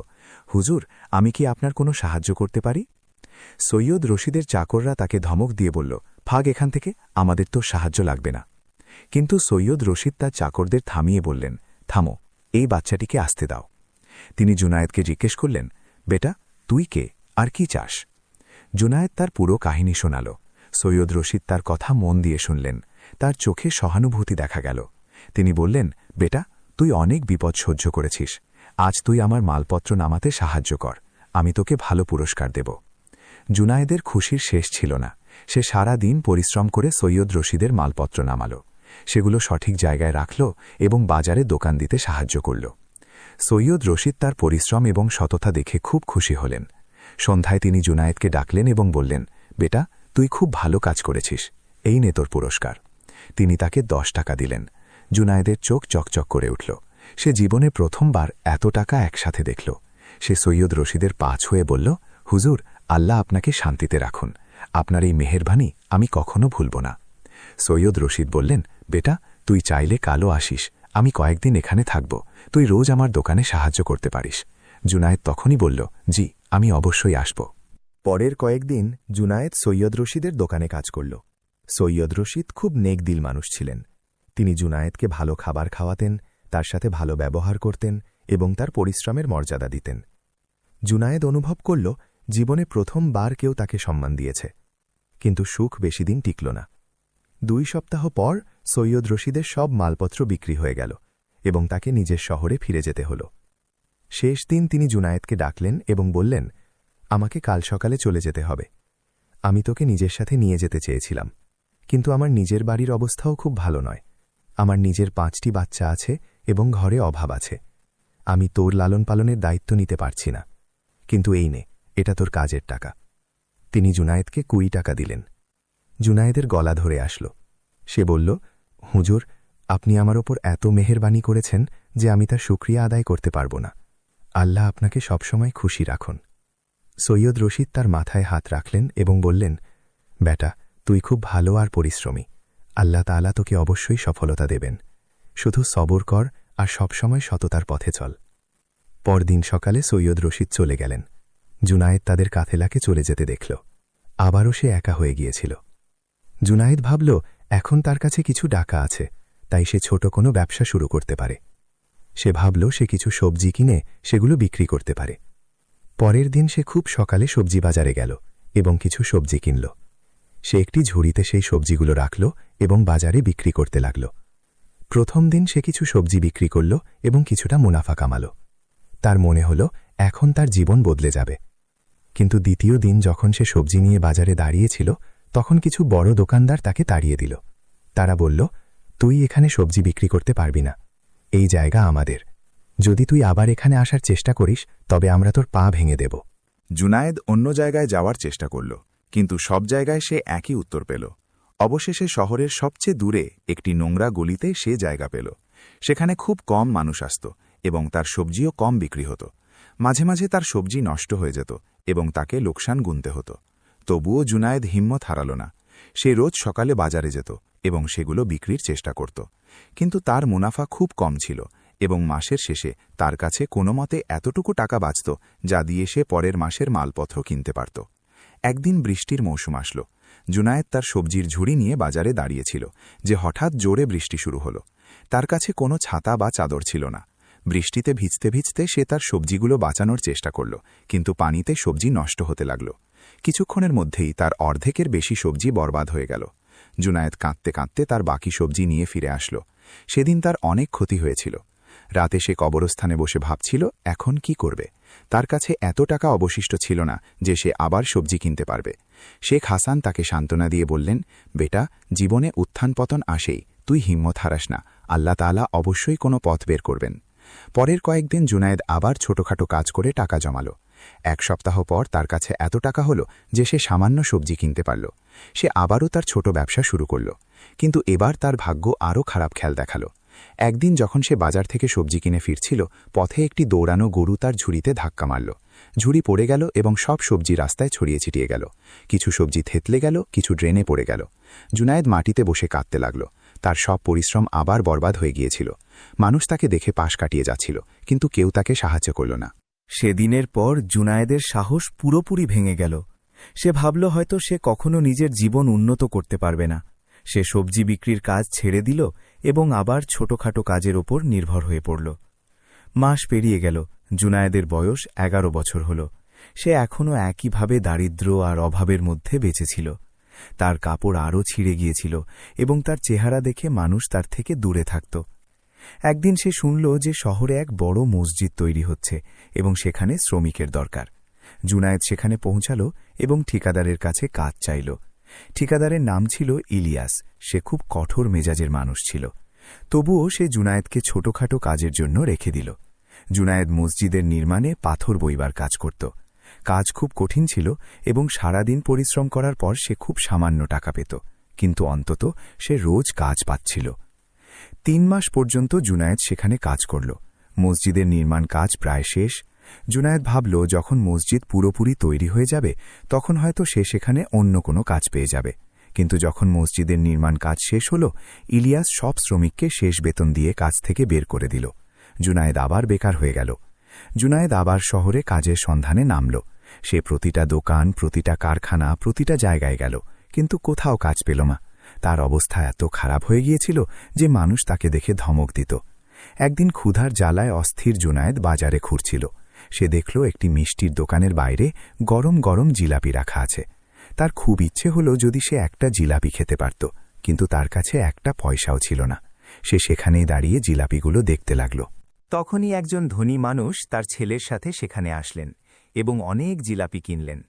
হুজুর, আমি কি আপনার কোনো সাহায্য করতে পারি? সৈয়দ রশিদের চাকররা তাকে ধমক দিয়ে বলল, ভাগ এখান থেকে, আমাদের তো সাহায্য লাগবে না। কিন্তু সৈয়দ রশিদ তার চাকরদের থামিয়ে বললেন, থামো, এই বাচ্চাটিকে আসতে দাও। তিনি জুনায়েদকে জিজ্ঞেস করলেন, বেটা, তুই কে আর কি চাস? জুনায়েদ তার পুরো কাহিনী শোনাল। সৈয়দ রশিদ তার কথা মন দিয়ে শুনলেন। তার চোখে সহানুভূতি দেখা গেল। তিনি বললেন, বেটা, তুই অনেক বিপদ সহ্য করেছিস। আজ তুই আমার মালপত্র নামাতে সাহায্য কর, আমি তোকে ভালো পুরস্কার দেব। জুনায়েদের খুশির শেষ ছিল না। সে সারা দিন পরিশ্রম করে সৈয়দ রশিদের মালপত্র নামাল, সেগুলো সঠিক জায়গায় রাখল এবং বাজারে দোকান দিতে সাহায্য করল। সৈয়দ রশিদ তার পরিশ্রম এবং সততা দেখে খুব খুশি হলেন। সন্ধ্যায় তিনি জুনায়েদকে ডাকলেন এবং বললেন, বেটা, তুই খুব ভালো কাজ করেছিস, এই নে তোর পুরস্কার। তিনি তাকে 10 টাকা দিলেন। জুনায়েদের চোখ চকচক করে উঠল। সে জীবনে প্রথমবার এত টাকা একসাথে দেখল। সে সৈয়দ রশিদের পা ছুঁয়ে বলল, হুজুর, আল্লাহ আপনাকে শান্তিতে রাখুন। আপনার এই মেহেরবানি আমি কখনো ভুলব না। সৈয়দ রশিদ বললেন, বেটা, তুই চাইলে কালও আসিস, আমি কয়েকদিন এখানে থাকব, তুই রোজ আমার দোকানে সাহায্য করতে পারিস। জুনায়েদ তখনই বলল, জি, আমি অবশ্যই আসব। পরের কয়েকদিন জুনায়েদ সৈয়দ রশিদের দোকানে কাজ করল। সৈয়দ রশিদ খুব নেকদিল মানুষ ছিলেন। তিনি জুনায়েদকে ভালো খাবার খাওয়াতেন, তার সাথে ভালো ব্যবহার করতেন এবং তার পরিশ্রমের মর্যাদা দিতেন। জুনায়েদ অনুভব করল, জীবনে প্রথমবার কেউ তাকে সম্মান দিয়েছে। কিন্তু সুখ বেশিদিন টিকল না। 2 সপ্তাহ পর সৈয়দ রশিদের সব মালপত্র বিক্রি হয়ে গেল এবং তাকে নিজের শহরে ফিরে যেতে হল। শেষ দিন তিনি জুনায়েদকে ডাকলেন এবং বললেন, আমাকে কাল সকালে চলে যেতে হবে। আমি তোকে নিজের সাথে নিয়ে যেতে চেয়েছিলাম, কিন্তু আমার নিজের বাড়ির অবস্থাও খুব ভালো নয়। আমার নিজের 5টি বাচ্চা আছে এবং ঘরে অভাব আছে। আমি তোর লালন পালনের দায়িত্ব নিতে পারছি না, কিন্তু এই নে, এটা তোর কাজের টাকা। তিনি জুনায়েদকে 20 টাকা দিলেন। জুনায়েদের গলা ধরে আসল। সে বলল, হুজুর, আপনি আমার ওপর এত মেহেরবানি করেছেন যে আমি তার শুকরিয়া আদায় করতে পারব না। আল্লাহ আপনাকে সবসময় খুশি রাখুন। সৈয়দ রশিদ তার মাথায় হাত রাখলেন এবং বললেন, বেটা, তুই খুব ভালো আর পরিশ্রমী। আল্লাহ তাআলা তোকে অবশ্যই সফলতা দেবেন। শুধু সবর কর আর সবসময় সততার পথে চল। পরদিন সকালে সৈয়দ রশিদ চলে গেলেন। জুনায়েদ তাদের কাফেলাকে চলে যেতে দেখল। আবারও সে একা হয়ে গিয়েছিল। জুনায়েদ ভাবল, এখন তার কাছে কিছু টাকা আছে, তাই সে ছোট কোনো ব্যবসা শুরু করতে পারে। সে ভাবল সে কিছু সবজি কিনে সেগুলো বিক্রি করতে পারে। পরের দিন সে খুব সকালে সবজি বাজারে গেল এবং কিছু সবজি কিনল। সে একটি ঝুড়িতে সেই সবজিগুলো রাখল এবং বাজারে বিক্রি করতে লাগল। প্রথম দিন সে কিছু সবজি বিক্রি করল এবং কিছুটা মুনাফা কামাল। তার মনে হল এখন তার জীবন বদলে যাবে। কিন্তু দ্বিতীয় দিন যখন সে সবজি নিয়ে বাজারে দাঁড়িয়েছিল, তখন কিছু বড় দোকানদার তাকে তাড়িয়ে দিল। তারা বলল, তুই এখানে সবজি বিক্রি করতে পারবি না, এই জায়গা আমাদের। যদি তুই আবার এখানে আসার চেষ্টা করিস তবে আমরা তোর পা ভেঙে দেব। জুনায়েদ অন্য জায়গায় যাওয়ার চেষ্টা করল, কিন্তু সব জায়গায় সে একই উত্তর পেল। অবশেষে শহরের সবচেয়ে দূরে একটি নোংরা গলিতে সে জায়গা পেল। সেখানে খুব কম মানুষ আসত এবং তার সবজিও কম বিক্রি হতো। মাঝে মাঝে তার সবজি নষ্ট হয়ে যেত এবং তাকে লোকসান গুনতে হতো। তবুও জুনায়েদ হিম্মত হারাল না। সে রোজ সকালে বাজারে যেত এবং সেগুলো বিক্রির চেষ্টা করত। কিন্তু তার মুনাফা খুব কম ছিল এবং মাসের শেষে তার কাছে কোনোমতে এতটুকু টাকা বাঁচত যা দিয়ে সে পরের মাসের মালপত্র কিনতে পারত। একদিন বৃষ্টির মৌসুম আসল। জুনায়েদ তার সবজির ঝুড়ি নিয়ে বাজারে দাঁড়িয়েছিল যে হঠাৎ জোরে বৃষ্টি শুরু হল। তার কাছে কোনো ছাতা বা চাদর ছিল না। বৃষ্টিতে ভিজতে ভিজতে সে তার সবজিগুলো বাঁচানোর চেষ্টা করল, কিন্তু পানিতে সবজি নষ্ট হতে লাগল। কিছুক্ষণের মধ্যেই তার অর্ধেকের বেশি সবজি বরবাদ হয়ে গেল। জুনায়েদ কাঁদতে কাঁদতে তার বাকি সবজি নিয়ে ফিরে আসল। সেদিন তার অনেক ক্ষতি হয়েছিল। রাতে সে কবরস্থানে বসে ভাবছিল এখন কি করবে। তার কাছে এত টাকা অবশিষ্ট ছিল না যে সে আবার সবজি কিনতে পারবে। শেখ হাসান তাকে সান্ত্বনা দিয়ে বললেন, বেটা, জীবনে উত্থান পতন আসেই, তুই হিম্মত হারাস না, আল্লাহ তাআলা অবশ্যই কোনো পথ বের করবেন। পরের কয়েকদিন জুনায়েদ আবার ছোটখাটো কাজ করে টাকা জমাল। 1 সপ্তাহ পর তার কাছে এত টাকা হল যে সে সামান্য সবজি কিনতে পারল। সে আবারও তার ছোট ব্যবসা শুরু করল। কিন্তু এবার তার ভাগ্য আরও খারাপ খেয়াল দেখাল। একদিন যখন সে বাজার থেকে সবজি কিনে ফিরছিল, পথে একটি দৌড়ানো গরু তার ঝুড়িতে ধাক্কা মারল। ঝুড়ি পড়ে গেল এবং সব সবজি রাস্তায় ছড়িয়ে ছিটিয়ে গেল। কিছু সবজি থেতলে গেল, কিছু ড্রেনে পড়ে গেল। জুনায়েদ মাটিতে বসে কাঁদতে লাগল। তার সব পরিশ্রম আবার বরবাদ হয়ে গিয়েছিল। মানুষ তাকে দেখে পাশ কাটিয়ে যাচ্ছিল, কিন্তু কেউ তাকে সাহায্য করল না। সেদিনের পর জুনায়েদের সাহস পুরোপুরি ভেঙে গেল। সে ভাবল হয়তো সে কখনো নিজের জীবন উন্নত করতে পারবে না। সে সবজি বিক্রির কাজ ছেড়ে দিল এবং আবার ছোটখাটো কাজের ওপর নির্ভর হয়ে পড়ল। মাস পেরিয়ে গেল। জুনায়েদের বয়স 11 বছর হল। সে এখনও একইভাবে দারিদ্র্য আর অভাবের মধ্যে বেঁচেছিল। তার কাপড় আরও ছিঁড়ে গিয়েছিল এবং তার চেহারা দেখে মানুষ তার থেকে দূরে থাকত। একদিন সে শুনল যে শহরে এক বড় মসজিদ তৈরি হচ্ছে এবং সেখানে শ্রমিকের দরকার। জুনায়েদ সেখানে পৌঁছাল এবং ঠিকাদারের কাছে কাজ চাইল। ঠিকাদারের নাম ছিল ইলিয়াস। সে খুব কঠোর মেজাজের মানুষ ছিল। তবুও সে জুনায়েদকে ছোটখাটো কাজের জন্য রেখে দিল। জুনায়েদ মসজিদের নির্মাণে পাথর বইবার কাজ করত। কাজ খুব কঠিন ছিল এবং সারাদিন পরিশ্রম করার পর সে খুব সামান্য টাকা পেত, কিন্তু অন্তত সে রোজ কাজ পাচ্ছিল। 3 মাস পর্যন্ত জুনায়েদ সেখানে কাজ করল। মসজিদের নির্মাণ কাজ প্রায় শেষ। জুনায়েদ ভাবল যখন মসজিদ পুরোপুরি তৈরি হয়ে যাবে তখন হয়তো সে সেখানে অন্য কোনো কাজ পেয়ে যাবে। কিন্তু যখন মসজিদের নির্মাণ কাজ শেষ হল, ইলিয়াস সব শ্রমিককে শেষ বেতন দিয়ে কাজ থেকে বের করে দিল। জুনায়েদ আবার বেকার হয়ে গেল। জুনায়েদ আবার শহরে কাজের সন্ধানে নামল। সে প্রতিটা দোকান, প্রতিটা কারখানা, প্রতিটা জায়গায় গেল, কিন্তু কোথাও কাজ পেল না। তার অবস্থা এত খারাপ হয়ে গিয়েছিল যে মানুষ তাকে দেখে ধমক দিত। একদিন ক্ষুধার জ্বালায় অস্থির জুনায়েদ বাজারে ঘুরছিল। সে দেখল একটি মিষ্টির দোকানের বাইরে গরম গরম জিলাপি রাখা আছে। তার খুব ইচ্ছে হল যদি সে একটা জিলাপি খেতে পারত, কিন্তু তার কাছে একটা পয়সাও ছিল না। সে সেখানেই দাঁড়িয়ে জিলাপিগুলো দেখতে লাগল। তখনই একজন ধনী মানুষ তার ছেলের সাথে সেখানে আসলেন এবং অনেক জিলাপি কিনলেন।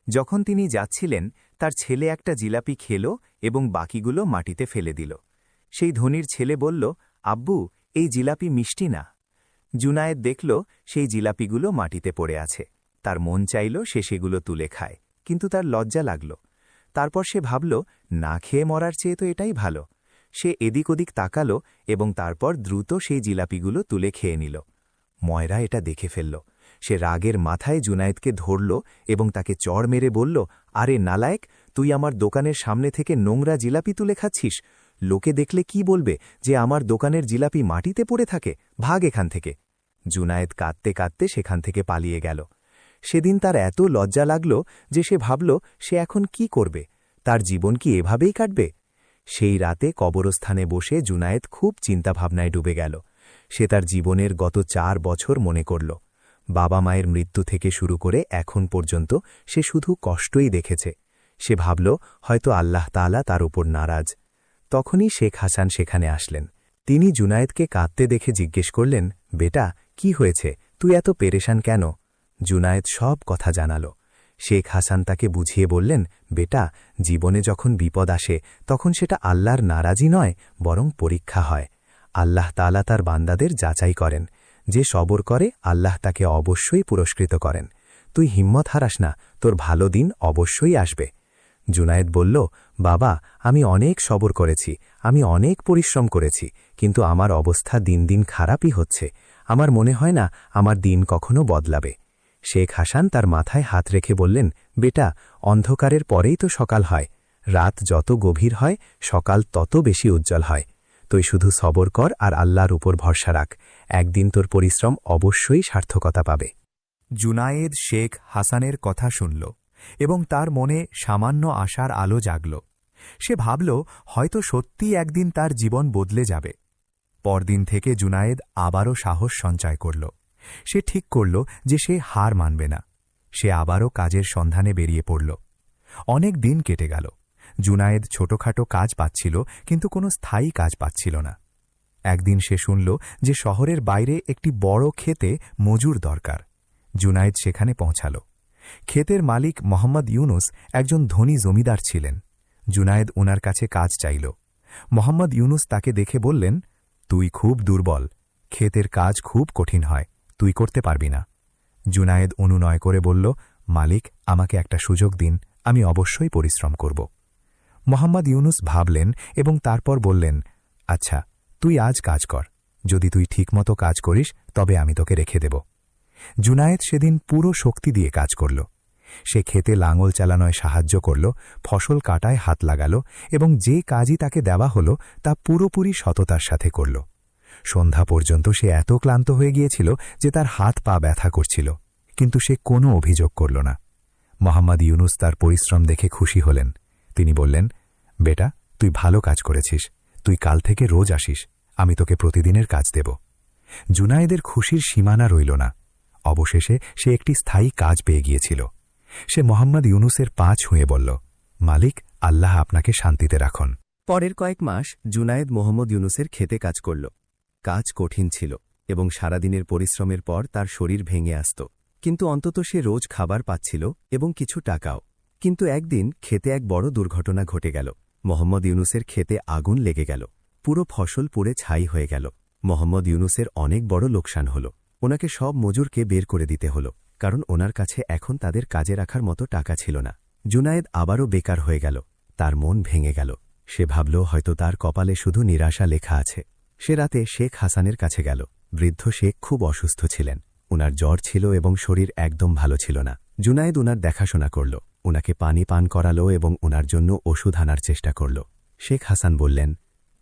যখন তিনি যাচ্ছিলেন, তার ছেলে একটা জিলাপি খেল এবং বাকিগুলো মাটিতে ফেলে দিল। সেই ধনীর ছেলে বলল, আব্বু, এই জিলাপি মিষ্টি না। জুনায়েদ দেখল সেই জিলাপিগুলো মাটিতে পড়ে আছে। তার মন চাইল সে সেগুলো তুলে খায়, কিন্তু তার লজ্জা লাগল। তারপর সে ভাবল, না খেয়ে মরার চেয়ে তো এটাই ভালো। সে এদিক ওদিক তাকাল এবং তারপর দ্রুত সেই জিলাপিগুলো তুলে খেয়ে নিল। ময়রা এটা দেখে ফেলল। সে রাগের মাথায় জুনায়েদকে ধরল এবং তাকে চড় মেরে বলল, আরে নালায়েক, তুই আমার দোকানের সামনে থেকে নোংরা জিলাপি তুলে খাচ্ছিস। লোকে দেখলে কি বলবে যে আমার দোকানের জিলাপি মাটিতে পড়ে থাকে? ভাগ এখান থেকে। জুনায়েদ কাঁদতে কাঁদতে সেখান থেকে পালিয়ে গেল। সেদিন তার এত লজ্জা লাগল যে সে ভাবল সে এখন কি করবে। তার জীবন কি এভাবেই কাটবে? সেই রাতে কবরস্থানে বসে জুনায়েদ খুব চিন্তাভাবনায় ডুবে গেল। সে তার জীবনের গত 4 বছর মনে করল। বাবা মায়ের মৃত্যু থেকে শুরু করে এখন পর্যন্ত সে শুধু কষ্টই দেখেছে। সে ভাবল হয়তো আল্লাহ তাআলা তার উপর নারাজ। তখনই শেখ হাসান সেখানে আসলেন। তিনি জুনায়েদকে কাঁদতে দেখে জিজ্ঞেস করলেন, বেটা, কি হয়েছে? তুই এত পেরেশান কেন? জুনায়েদ সব কথা জানাল। শেখ হাসান তাকে বুঝিয়ে বললেন, বেটা, জীবনে যখন বিপদ আসে তখন সেটা আল্লাহর নারাজি নয়, বরং পরীক্ষা হয়। আল্লাহ তাআলা তার বান্দাদের যাচাই করেন। যে সবর করে আল্লাহ তাকে অবশ্যই পুরস্কৃত করেন। তুই হিম্মত হারাস না, তোর ভালো দিন অবশ্যই আসবে। জুনায়েদ বলল, বাবা, আমি অনেক সবর করেছি, আমি অনেক পরিশ্রম করেছি, কিন্তু আমার অবস্থা দিন দিন খারাপই হচ্ছে। আমার মনে হয় না আমার দিন কখনো বদলাবে। শেখ হাসান তার মাথায় হাত রেখে বললেন, বেটা, অন্ধকারের পরেই তো সকাল হয়। রাত যত গভীর হয় সকাল তত বেশি উজ্জ্বল হয়। তুই শুধু সবর কর আর আল্লাহর উপর ভরসা রাখ। একদিন তোর পরিশ্রম অবশ্যই সার্থকতা পাবে। জুনায়েদ শেখ হাসানের কথা শুনল এবং তার মনে সামান্য আশার আলো জাগল। সে ভাবল হয়তো সত্যিই একদিন তার জীবন বদলে যাবে। পরদিন থেকে জুনায়েদ আবারও সাহস সঞ্চয় করল। সে ঠিক করল যে সে হার মানবে না। সে আবারও কাজের সন্ধানে বেরিয়ে পড়ল। অনেক দিন কেটে গেল। জুনায়েদ ছোটখাটো কাজ পাচ্ছিল, কিন্তু কোনো স্থায়ী কাজ পাচ্ছিল না। একদিন সে শুনল যে শহরের বাইরে একটি বড় ক্ষেতে মজুর দরকার। জুনায়েদ সেখানে পৌঁছাল। ক্ষেতের মালিক মোহাম্মদ ইউনুস একজন ধনী জমিদার ছিলেন। জুনায়েদ ওনার কাছে কাজ চাইল। মোহাম্মদ ইউনুস তাকে দেখে বললেন, তুই খুব দুর্বল, ক্ষেতের কাজ খুব কঠিন হয়, তুই করতে পারবি না। জুনায়েদ অনুনয় করে বলল, মালিক, আমাকে একটা সুযোগ দিন, আমি অবশ্যই পরিশ্রম করব। মোহাম্মদ ইউনুস ভাবলেন এবং তারপর বললেন, আচ্ছা, তুই আজ কাজ কর। যদি তুই ঠিকমতো কাজ করিস তবে আমি তোকে রেখে দেব। জুনায়েদ সেদিন পুরো শক্তি দিয়ে কাজ করল। সে ক্ষেতে লাঙল চালানোয় সাহায্য করল, ফসল কাটায় হাত লাগাল এবং যে কাজই তাকে দেওয়া হল তা পুরোপুরি সততার সাথে করল। সন্ধ্যা পর্যন্ত সে এত ক্লান্ত হয়ে গিয়েছিল যে তার হাত পা ব্যথা করছিল, কিন্তু সে কোনো অভিযোগ করল না। মোহাম্মদ ইউনুস তার পরিশ্রম দেখে খুশি হলেন। তিনি বললেন, বেটা, তুই ভালো কাজ করেছিস। তুই কাল থেকে রোজ আসিস, আমি তোকে প্রতিদিনের কাজ দেব। জুনায়েদের খুশির সীমানা রইল না। অবশেষে সে একটি স্থায়ী কাজ পেয়ে গিয়েছিল। সে মোহাম্মদ ইউনুসের পা ছুঁয়ে বলল, মালিক, আল্লাহ আপনাকে শান্তিতে রাখুন। পরের কয়েক মাস জুনায়েদ মোহাম্মদ ইউনুসের খেতে কাজ করল। কাজ কঠিন ছিল এবং সারাদিনের পরিশ্রমের পর তার শরীর ভেঙে আসত, কিন্তু অন্তত সে রোজ খাবার পাচ্ছিল এবং কিছু টাকাও। কিন্তু একদিন খেতে এক বড় দুর্ঘটনা ঘটে গেল। মোহাম্মদ ইউনুসের খেতে আগুন লেগে গেল। পুরো ফসল পুড়ে ছাই হয়ে গেল। মোহাম্মদ ইউনুসের অনেক বড় লোকসান হল। ওনাকে সব মজুরকে বের করে দিতে হল, কারণ ওনার কাছে এখন তাদের কাজে রাখার মতো টাকা ছিল না। জুনায়েদ আবারও বেকার হয়ে গেল। তার মন ভেঙে গেল। সে ভাবল হয়তো তার কপালে শুধু নিরাশা লেখা আছে। সে রাতে শেখ হাসানের কাছে গেল। বৃদ্ধ শেখ খুব অসুস্থ ছিলেন। উনার জ্বর ছিল এবং শরীর একদম ভালো ছিল না। জুনায়েদ উনার দেখাশোনা করল, উনাকে পানি পান করালো এবং উনার জন্য ওষুধ আনার চেষ্টা করল। শেখ হাসান বললেন,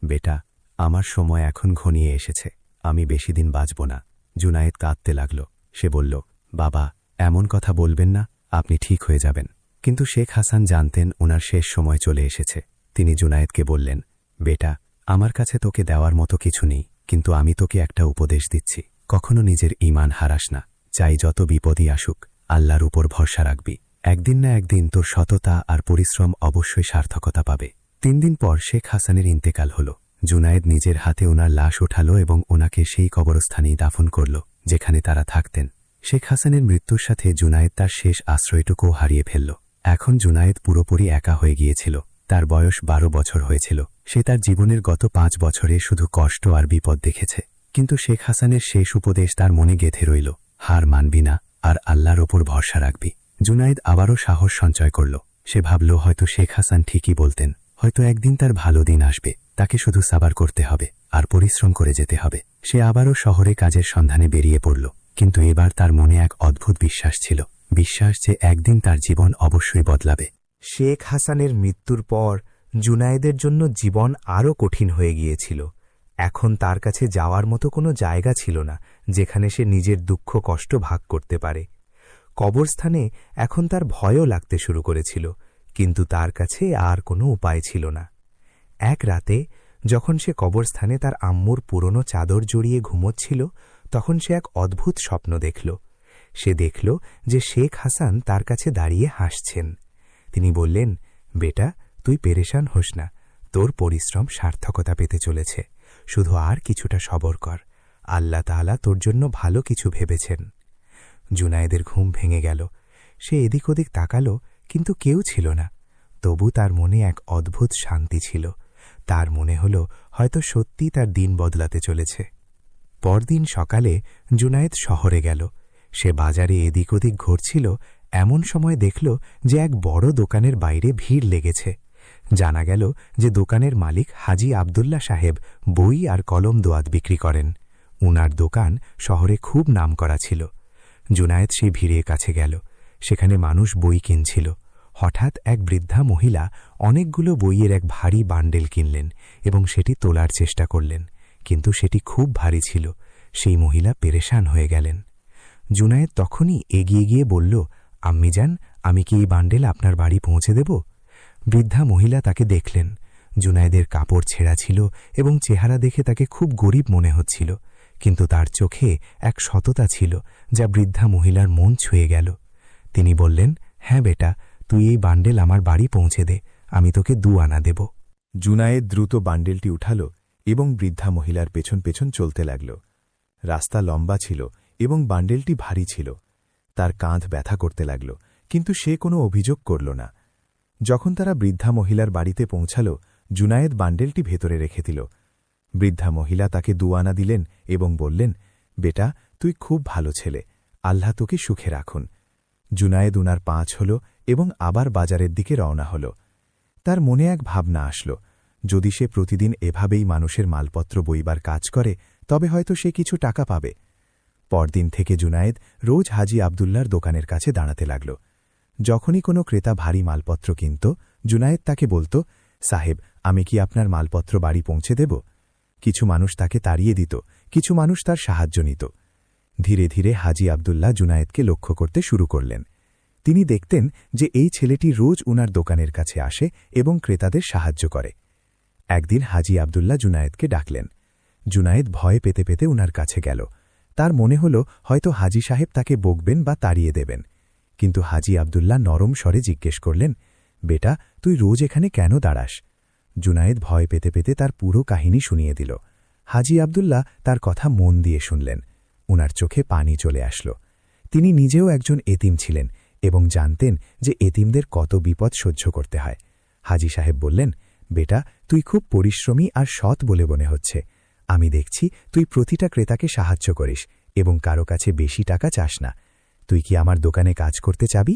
বেটা, আমার সময় এখন ঘনিয়ে এসেছে, আমি বেশি দিন বাঁচব না। জুনায়েদ কাঁদতে লাগল। সে বলল, বাবা, এমন কথা বলবেন না, আপনি ঠিক হয়ে যাবেন। কিন্তু শেখ হাসান জানতেন উনার শেষ সময় চলে এসেছে। তিনি জুনায়েদকে বললেন, বেটা, আমার কাছে তোকে দেওয়ার মতো কিছু নেই, কিন্তু আমি তোকে একটা উপদেশ দিচ্ছি। কখনো নিজের ঈমান হারাস না। চাই যত বিপদই আসুক, আল্লাহর উপর ভরসা রাখবি। একদিন না একদিন তোর সততা আর পরিশ্রম অবশ্যই সার্থকতা পাবে। 3 দিন পর শেখ হাসানের ইন্তেকাল হল। জুনায়েদ নিজের হাতে ওনার লাশ ওঠালো এবং ওনাকে সেই কবরস্থানেই দাফন করল যেখানে তারা থাকতেন। শেখ হাসানের মৃত্যুর সাথে জুনায়েদ তার শেষ আশ্রয়টুকুও হারিয়ে ফেলল। এখন জুনায়েদ পুরোপুরি একা হয়ে গিয়েছিল। তার বয়স 12 বছর হয়েছিল। সে তার জীবনের গত 5 বছরে শুধু কষ্ট আর বিপদ দেখেছে। কিন্তু শেখ হাসানের শেষ উপদেশ তার মনে গেঁথে রইল, হার মানবি না আর আল্লাহর ওপর ভরসা রাখবি। জুনায়েদ আবারও সাহস সঞ্চয় করল। সে ভাবল হয়তো শেখ হাসান ঠিকই বলতেন, হয়তো একদিন তার ভালো দিন আসবে। তাকে শুধু সাবার করতে হবে আর পরিশ্রম করে যেতে হবে। সে আবারও শহরে কাজের সন্ধানে বেরিয়ে পড়ল, কিন্তু এবার তার মনে এক অদ্ভুত বিশ্বাস ছিল। বিশ্বাস যে একদিন তার জীবন অবশ্যই বদলাবে। শেখ হাসানের মৃত্যুর পর জুনায়েদের জন্য জীবন আরও কঠিন হয়ে গিয়েছিল। এখন তার কাছে যাওয়ার মতো কোনো জায়গা ছিল না যেখানে সে নিজের দুঃখ কষ্ট ভাগ করতে পারে। কবরস্থানে এখন তার ভয়ও লাগতে শুরু করেছিল, কিন্তু তার কাছে আর কোনো উপায় ছিল না। এক রাতে যখন সে কবরস্থানে তার আম্মুর পুরনো চাদর জড়িয়ে ঘুমোচ্ছিল, তখন সে এক অদ্ভুত স্বপ্ন দেখল। সে দেখল যে শেখ হাসান তার কাছে দাঁড়িয়ে হাসছেন। তিনি বললেন, বেটা, তুই পেরেশান হোস না, তোর পরিশ্রম সার্থকতা পেতে চলেছে। শুধু আর কিছুটা সবর কর, আল্লাহ তাআলা তোর জন্য ভালো কিছু ভেবেছেন। জুনায়েদের ঘুম ভেঙে গেল। সে এদিক ওদিক তাকালো, কিন্তু কেউ ছিল না। তবু তার মনে এক অদ্ভুত শান্তি ছিল। তার মনে হল হয়তো সত্যি তার দিন বদলাতে চলেছে। পরদিন সকালে জুনায়েদ শহরে গেল। সে বাজারে এদিক ওদিক ঘুরছিল, এমন সময় দেখল যে এক বড় দোকানের বাইরে ভিড় লেগেছে। জানা গেল যে দোকানের মালিক হাজি আবদুল্লাহ সাহেব বই আর কলম দোয়াত বিক্রি করেন। উনার দোকান শহরে খুব নামকরা ছিল। জুনায়েদ সেই ভিড়ের কাছে গেল। সেখানে মানুষ বই কিনছিল। হঠাৎ এক বৃদ্ধা মহিলা অনেকগুলো বইয়ের এক ভারী বান্ডেল কিনলেন এবং সেটি তোলার চেষ্টা করলেন, কিন্তু সেটি খুব ভারী ছিল। সেই মহিলা পেরেশান হয়ে গেলেন। জুনায়েদ তখনই এগিয়ে গিয়ে বলল, আম্মিজান, আমি কি এই বান্ডেল আপনার বাড়ি পৌঁছে দেব? বৃদ্ধা মহিলা তাকে দেখলেন। জুনায়েদের কাপড় ছেঁড়া ছিল এবং চেহারা দেখে তাকে খুব গরিব মনে হচ্ছিল, কিন্তু তার চোখে এক সততা ছিল যা বৃদ্ধা মহিলার মন ছুঁয়ে গেল। তিনি বললেন, হ্যাঁ বেটা, তুই এই বান্ডেল আমার বাড়ি পৌঁছে দে, আমি তোকে 2 আনা দেব। জুনায়েদ দ্রুত বান্ডেলটি উঠাল এবং বৃদ্ধা মহিলার পেছন পেছন চলতে লাগল। রাস্তা লম্বা ছিল এবং বান্ডেলটি ভারী ছিল। তার কাঁধ ব্যথা করতে লাগল, কিন্তু সে কোনো অভিযোগ করল না। যখন তারা বৃদ্ধা মহিলার বাড়িতে পৌঁছাল, জুনায়েদ বান্ডেলটি ভেতরে রেখে দিল। বৃদ্ধা মহিলা তাকে 2 আনা দিলেন এবং বললেন, বেটা, তুই খুব ভালো ছেলে, আল্লাহ তোকে সুখে রাখুন। জুনায়েদ উনার 5 হল এবং আবার বাজারের দিকে রওনা হল। তার মনে এক ভাবনা আসল, যদি সে প্রতিদিন এভাবেই মানুষের মালপত্র বইবার কাজ করে তবে হয়তো সে কিছু টাকা পাবে। পরদিন থেকে জুনায়েদ রোজ হাজি আবদুল্লার দোকানের কাছে দাঁড়াতে লাগল। যখনই কোনো ক্রেতা ভারী মালপত্র কিনত, জুনায়েদ তাকে বলত, সাহেব, আমি কি আপনার মালপত্র বাড়ি পৌঁছে দেব? কিছু মানুষ তাকে তাড়িয়ে দিত, কিছু মানুষ তার সাহায্য নিত। ধীরে ধীরে হাজি আবদুল্লাহ জুনায়েদকে লক্ষ্য করতে শুরু করলেন। তিনি দেখতেন যে এই ছেলেটি রোজ উনার দোকানের কাছে আসে এবং ক্রেতাদের সাহায্য করে। একদিন হাজি আবদুল্লাহ জুনায়েদকে ডাকলেন। জুনায়েদ ভয় পেতে পেতে উনার কাছে গেল। তার মনে হল হয়তো হাজি সাহেব তাকে বকবেন বা তাড়িয়ে দেবেন। কিন্তু হাজি আবদুল্লাহ নরম স্বরে জিজ্ঞেস করলেন, বেটা, তুই রোজ এখানে কেন দাঁড়াস? জুনায়েদ ভয় পেতে পেতে তার পুরো কাহিনী শুনিয়ে দিল। হাজি আবদুল্লাহ তার কথা মন দিয়ে শুনলেন। উনার চোখে পানি চলে আসল। তিনি নিজেও একজন এতিম ছিলেন এবং জানতেন যে এতিমদের কত বিপদ সহ্য করতে হয়। হাজি সাহেব বললেন, বেটা, তুই খুব পরিশ্রমী আর সৎ বলে মনে হচ্ছে। আমি দেখছি তুই প্রতিটা ক্রেতাকে সাহায্য করিস এবং কারো কাছে বেশি টাকা চাস না। তুই কি আমার দোকানে কাজ করতে চাবি?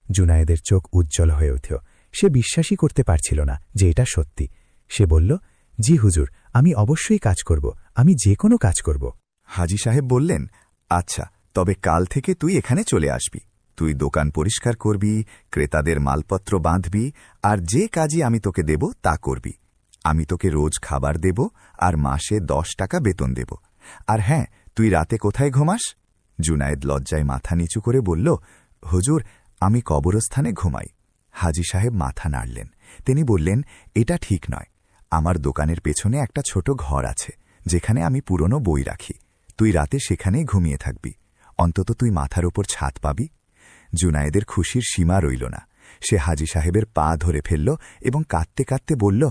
জুনায়েদের চোখ উজ্জ্বল হয়ে উঠল। সে বিশ্বাসই করতে পারছিল না যে এটা সত্যি। সে বলল, জি হুজুর, আমি অবশ্যই কাজ করব, আমি যে কোনো কাজ করব। হাজি সাহেব বললেন, আচ্ছা, তবে কাল থেকে তুই এখানে চলে আসবি। তুই দোকান পরিষ্কার করবি, ক্রেতাদের মালপত্র বাঁধবি, আর যে কাজই আমি তোকে দেব তা করবি। আমি তোকে রোজ খাবার দেব আর মাসে 10 টাকা বেতন দেব। আর হ্যাঁ, তুই রাতে কোথায় ঘুমাস? জুনায়েদ লজ্জায় মাথা নিচু করে বলল, হুজুর, আমি কবরস্থানে ঘুমাই। হাজি সাহেব মাথা নাড়লেন। তিনি বললেন, এটা ঠিক নয়। আমার দোকানের পেছনে একটা ছোট ঘর আছে, যেখানে আমি পুরনো বই রাখি। তুই রাতে সেখানেই ঘুমিয়ে থাকবি। অন্তত তুই মাথার ওপর ছাদ পাবি। জুনায়েদের খুশির সীমা রইল না। সে হাজি সাহেবের পা ধরে ফেলল এবং কাঁদতে কাঁদতে বলল,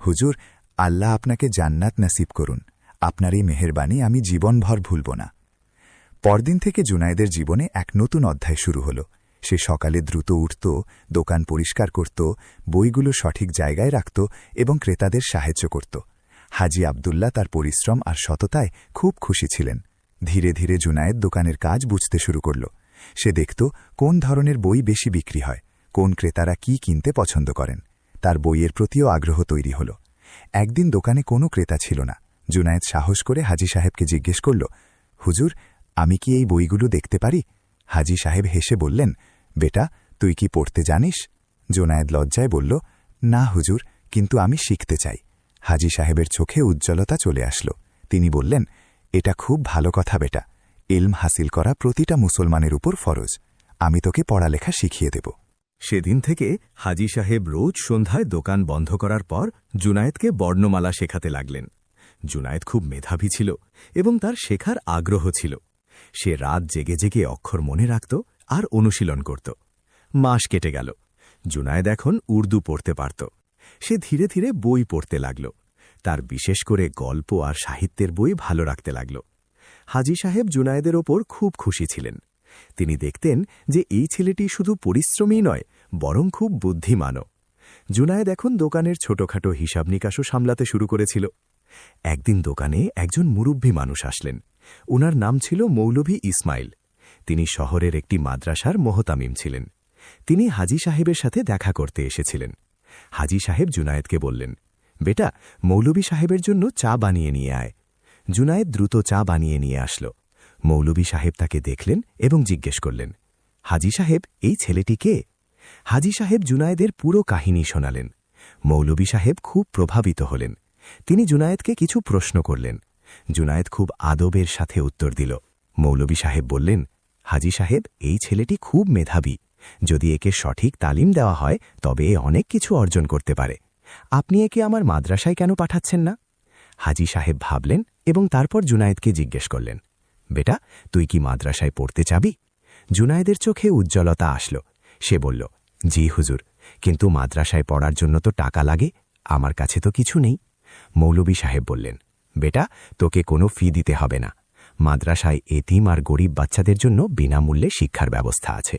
হুজুর, আল্লাহ আপনাকে জান্নাত নসিব করুন। আপনার এই মেহেরবানি আমি জীবনভর ভুলব না। পরদিন থেকে জুনায়েদের জীবনে এক নতুন অধ্যায় শুরু হল। সে সকালে দ্রুত উঠত, দোকান পরিষ্কার করত, বইগুলো সঠিক জায়গায় রাখত এবং ক্রেতাদের সাহায্য করত। হাজি আবদুল্লাহ তার পরিশ্রম আর সততায় খুব খুশি ছিলেন। ধীরে ধীরে জুনায়েদ দোকানের কাজ বুঝতে শুরু করল। সে দেখত কোন ধরনের বই বেশি বিক্রি হয়, কোন ক্রেতারা কি কিনতে পছন্দ করেন। তার বইয়ের প্রতিও আগ্রহ তৈরি হল। একদিন দোকানে কোনো ক্রেতা ছিল না। জুনায়েদ সাহস করে হাজি সাহেবকে জিজ্ঞেস করল, হুজুর, আমি কি এই বইগুলো দেখতে পারি? হাজি সাহেব হেসে বললেন, বেটা, তুই কি পড়তে জানিস? জুনায়েদ লজ্জায় বলল, না হুজুর, কিন্তু আমি শিখতে চাই। হাজি সাহেবের চোখে উজ্জ্বলতা চলে আসল। তিনি বললেন, এটা খুব ভালো কথা বেটা। ইলম হাসিল করা প্রতিটা মুসলমানের উপর ফরজ। আমি তোকে পড়ালেখা শিখিয়ে দেব। সেদিন থেকে হাজি সাহেব রোজ সন্ধ্যায় দোকান বন্ধ করার পর জুনায়েদকে বর্ণমালা শেখাতে লাগলেন। জুনায়েদ খুব মেধাবী ছিল এবং তার শেখার আগ্রহ ছিল। সে রাত জেগে জেগে অক্ষর মনে রাখত আর অনুশীলন করত। মাস কেটে গেল। জুনায়েদ এখন উর্দু পড়তে পারত। সে ধীরে ধীরে বই পড়তে লাগল। তার বিশেষ করে গল্প আর সাহিত্যের বই ভালো রাখতে লাগল। হাজি সাহেব জুনায়েদের ওপর খুব খুশি ছিলেন। তিনি দেখতেন যে এই ছেলেটি শুধু পরিশ্রমী নয়, বরং খুব বুদ্ধিমানও। জুনায়েদ এখন দোকানের ছোটখাটো হিসাব নিকাশও সামলাতে শুরু করেছিল। একদিন দোকানে একজন মুরুব্বী মানুষ আসলেন। উনার নাম ছিল মৌলভী ইসমাইল। তিনি শহরের একটি মাদ্রাসার মোহতামিম ছিলেন। তিনি হাজি সাহেবের সাথে দেখা করতে এসেছিলেন। হাজি সাহেব জুনায়েদকে বললেন, বেটা, মৌলভী সাহেবের জন্য চা বানিয়ে নিয়ে আয়। জুনায়েদ দ্রুত চা বানিয়ে নিয়ে আসল। মৌলভী সাহেব তাকে দেখলেন এবং জিজ্ঞেস করলেন, হাজি সাহেব, এই ছেলেটি কে? হাজি সাহেব জুনায়েদের পুরো কাহিনী শোনালেন। মৌলভী সাহেব খুব প্রভাবিত হলেন। তিনি জুনায়েদকে কিছু প্রশ্ন করলেন। জুনায়েদ খুব আদবের সাথে উত্তর দিল। মৌলভী সাহেব বললেন, হাজি সাহেব, এই ছেলেটি খুব মেধাবী। যদি একে সঠিক তালিম দেওয়া হয় তবে এ অনেক কিছু অর্জন করতে পারে। আপনি একে আমার মাদ্রাসায় কেন পাঠাচ্ছেন না? হাজি সাহেব ভাবলেন এবং তারপর জুনায়েদকে জিজ্ঞেস করলেন, বেটা, তুই কি মাদ্রাসায় পড়তে চাবি? জুনায়েদের চোখে উজ্জ্বলতা আসল। সে বলল, জি হুজুর, কিন্তু মাদ্রাসায় পড়ার জন্য তো টাকা লাগে। আমার কাছে তো কিছু নেই। মৌলভী সাহেব বললেন, বেটা, তোকে কোনো ফি দিতে হবে না। মাদ্রাসায় এতিম আর গরিব বাচ্চাদের জন্য বিনামূল্যে শিক্ষার ব্যবস্থা আছে।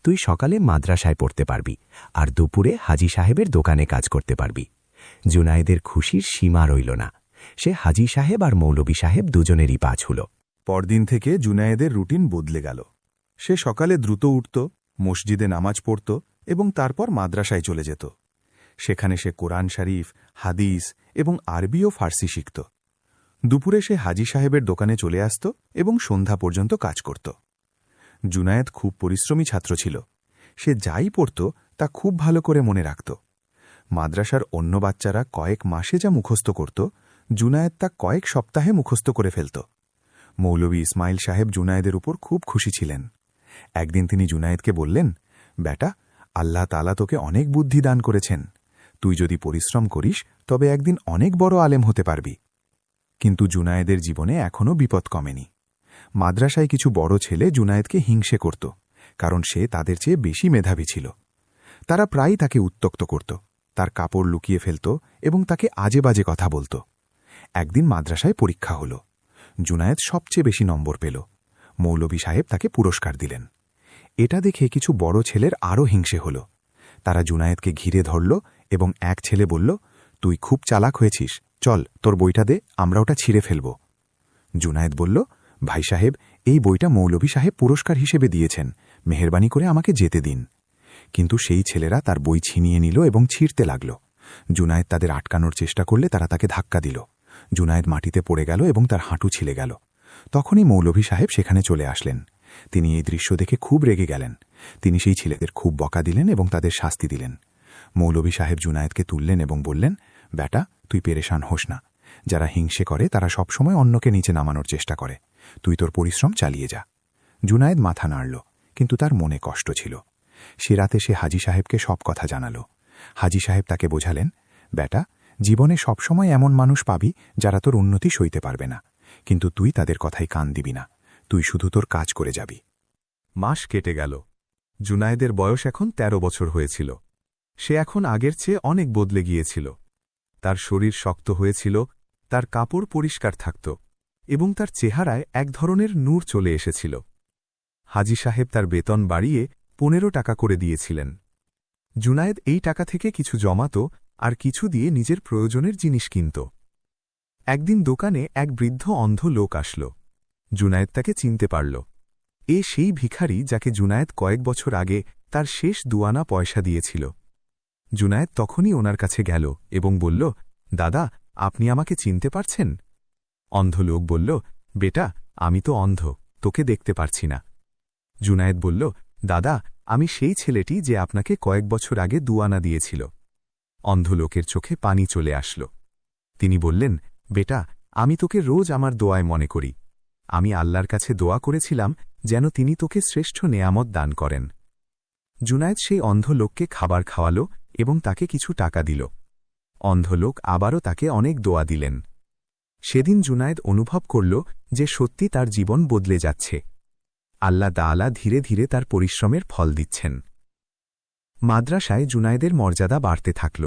তুই সকালে মাদ্রাসায় পড়তে পারবি আর দুপুরে হাজি সাহেবের দোকানে কাজ করতে পারবি। জুনায়েদের খুশির সীমা রইল না। সে হাজি সাহেব আর মৌলভী সাহেব দুজনেরই পা ছুল। পরদিন থেকে জুনায়েদের রুটিন বদলে গেল। সে সকালে দ্রুত উঠত, মসজিদে নামাজ পড়ত এবং তারপর মাদ্রাসায় চলে যেত। সেখানে সে কোরআন শরীফ, হাদিস এবং আরবি ও ফার্সি শিখত। দুপুরে সে হাজি সাহেবের দোকানে চলে আসত এবং সন্ধ্যা পর্যন্ত কাজ করত। জুনায়েদ খুব পরিশ্রমী ছাত্র ছিল। সে যাই পড়ত তা খুব ভালো করে মনে রাখত। মাদ্রাসার অন্য বাচ্চারা কয়েক মাসে যা মুখস্থ করত, জুনায়েদ তা কয়েক সপ্তাহে মুখস্থ করে ফেলত। মৌলভী ইসমাইল সাহেব জুনায়েদের উপর খুব খুশি ছিলেন। একদিন তিনি জুনায়েদকে বললেন, বেটা, আল্লাহ তাআলা তোকে অনেক বুদ্ধি দান করেছেন। তুই যদি পরিশ্রম করিস তবে একদিন অনেক বড় আলেম হতে পারবি। কিন্তু জুনায়েদের জীবনে এখনও বিপদ কমেনি। মাদ্রাসায় কিছু বড় ছেলে জুনায়েদকে হিংসে করত, কারণ সে তাদের চেয়ে বেশি মেধাবী ছিল। তারা প্রায়ই তাকে উত্ত্যক্ত করত, তার কাপড় লুকিয়ে ফেলত এবং তাকে আজে বাজে কথা বলত। একদিন মাদ্রাসায় পরীক্ষা হল। জুনায়েদ সবচেয়ে বেশি নম্বর পেল। মৌলভী সাহেব তাকে পুরস্কার দিলেন। এটা দেখে কিছু বড় ছেলের আরও হিংসে হল। তারা জুনায়েদকে ঘিরে ধরল এবং এক ছেলে বলল, তুই খুব চালাক হয়েছিস, চল তোর বইটা দে, আমরা ওটা ছিঁড়ে ফেলব। জুনায়েদ বলল, ভাই সাহেব, এই বইটা মৌলভী সাহেব পুরস্কার হিসেবে দিয়েছেন, মেহেরবানি করে আমাকে যেতে দিন। কিন্তু সেই ছেলেরা তার বই ছিনিয়ে নিল এবং ছিঁড়তে লাগল। জুনায়েদ তাদের আটকানোর চেষ্টা করলে তারা তাকে ধাক্কা দিল। জুনায়েদ মাটিতে পড়ে গেল এবং তার হাঁটু ছিলে গেল। তখনই মৌলভী সাহেব সেখানে চলে আসলেন। তিনি এই দৃশ্য দেখে খুব রেগে গেলেন। তিনি সেই ছেলেদের খুব বকা দিলেন এবং তাদের শাস্তি দিলেন। মৌলভী সাহেব জুনায়েদকে তুললেন এবং বললেন, বেটা, তুই পেরেশান হোস না। যারা হিংসে করে তারা সবসময় অন্যকে নিচে নামানোর চেষ্টা করে। তুই তোর পরিশ্রম চালিয়ে যা। জুনায়েদ মাথা নাড়ল, কিন্তু তার মনে কষ্ট ছিল। সে রাতে সে হাজি সাহেবকে সব কথা জানাল। হাজি সাহেব তাকে বোঝালেন, বেটা, জীবনে সবসময় এমন মানুষ পাবি যারা তোর উন্নতি সইতে পারবে না, কিন্তু তুই তাদের কথাই কান দিবি না। তুই শুধু তোর কাজ করে যাবি। মাস কেটে গেল। জুনায়েদের বয়স এখন ১৩ বছর হয়েছিল। সে এখন আগের চেয়ে অনেক বদলে গিয়েছিল। তার শরীর শক্ত হয়েছিল, তার কাপড় পরিষ্কার থাকত এবং তার চেহারায় এক ধরনের নূর চলে এসেছিল। হাজি সাহেব তার বেতন বাড়িয়ে ১৫ টাকা করে দিয়েছিলেন। জুনায়েদ এই টাকা থেকে কিছু জমাত আর কিছু দিয়ে নিজের প্রয়োজনের জিনিস কিনত। একদিন দোকানে এক বৃদ্ধ অন্ধ লোক আসল। জুনায়েদ তাকে চিনতে পারল। এ সেই ভিখারি যাকে জুনায়েদ কয়েক বছর আগে তার শেষ দুয়ানা পয়সা দিয়েছিল। জুনায়েদ তখনই ওনার কাছে গেল এবং বলল, দাদা, আপনি আমাকে চিনতে পারছেন? অন্ধ লোক বলল, বেটা, আমি তো অন্ধ, তোকে দেখতে পারছি না। জুনায়েদ বলল, দাদা, আমি সেই ছেলেটি যে আপনাকে কয়েক বছর আগে দুয়ানা দিয়েছিল। অন্ধ লোকের চোখে পানি চলে আসল। তিনি বললেন, বেটা, আমি তোকে রোজ আমার দোয়ায় মনে করি। আমি আল্লাহর কাছে দোয়া করেছিলাম যেন তিনি তোকে শ্রেষ্ঠ নেয়ামত দান করেন। জুনায়েদ সেই অন্ধ লোককে খাবার খাওয়াল এবং তাকে কিছু টাকা দিল। অন্ধ লোক আবারও তাকে অনেক দোয়া দিলেন। সেদিন জুনায়েদ অনুভব করল যে সত্যি তার জীবন বদলে যাচ্ছে। আল্লাহ তাআলা ধীরে ধীরে তার পরিশ্রমের ফল দিচ্ছেন। মাদ্রাসায় জুনায়েদের মর্যাদা বাড়তে থাকল।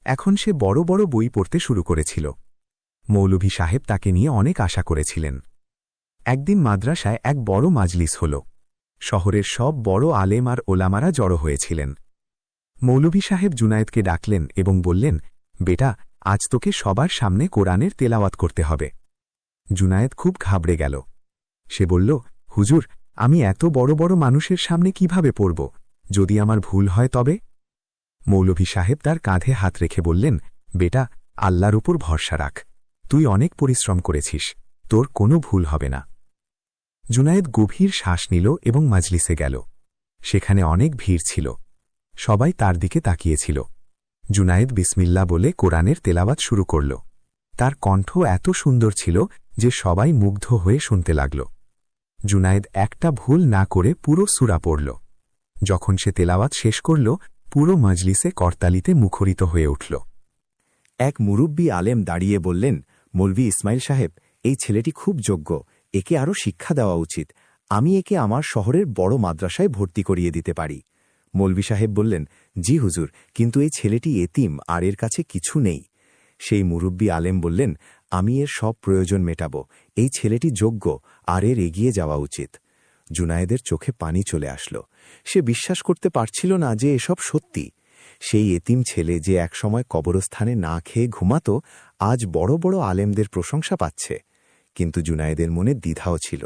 এখন সে বড় বড় বই পড়তে শুরু করেছিল। মৌলভী সাহেব তাকে নিয়ে অনেক আশা করেছিলেন। একদিন মাদ্রাসায় এক বড় মাজলিস হল। শহরের সব বড় আলেম আর ওলামারা জড়ো হয়েছিলেন। মৌলভী সাহেব জুনায়েদকে ডাকলেন এবং বললেন, বেটা, আজ তোকে সবার সামনে কোরআনের তেলাওয়াত করতে হবে। জুনায়েদ খুব ঘাবড়ে গেল। সে বলল, হুজুর, আমি এত বড় বড় মানুষের সামনে কিভাবে পড়ব? যদি আমার ভুল হয় তবে? মৌলভী সাহেব তার কাঁধে হাত রেখে বললেন, বেটা, আল্লাহর উপর ভরসা রাখ। তুই অনেক পরিশ্রম করেছিস, তোর কোনো ভুল হবে না। জুনায়েদ গভীর শ্বাস নিল এবং মাজলিসে গেল। সেখানে অনেক ভিড় ছিল। সবাই তার দিকে তাকিয়েছিল। জুনায়েদ বিসমিল্লাহ বলে কোরআনের তেলাওয়াত শুরু করল। তার কণ্ঠ এত সুন্দর ছিল যে সবাই মুগ্ধ হয়ে শুনতে লাগল। জুনায়েদ একটা ভুল না করে পুরো সূরা পড়ল। যখন সে তেলাওয়াত শেষ করল, পুরো মাজলিসে করতালিতে মুখরিত হয়ে উঠল। এক মুরব্বী আলেম দাঁড়িয়ে বললেন, মৌলভী ইসমাইল সাহেব, এই ছেলেটি খুব যোগ্য, একে আরও শিক্ষা দেওয়া উচিত। আমি একে আমার শহরের বড় মাদ্রাসায় ভর্তি করিয়ে দিতে পারি। মৌলভী সাহেব বললেন, জি হুজুর, কিন্তু এই ছেলেটি এতিম আর এর কাছে কিছু নেই। সেই মুরব্বী আলেম বললেন, আমি এর সব প্রয়োজন মেটাব। এই ছেলেটি যোগ্য আর এর এগিয়ে যাওয়া উচিত। জুনায়েদের চোখে পানি চলে আসল। সে বিশ্বাস করতে পারছিল না যে এসব সত্যি। সেই এতিম ছেলে যে একসময় কবরস্থানে না খেয়ে ঘুমাত, আজ বড় বড় আলেমদের প্রশংসা পাচ্ছে। কিন্তু জুনায়েদের মনে দ্বিধাও ছিল।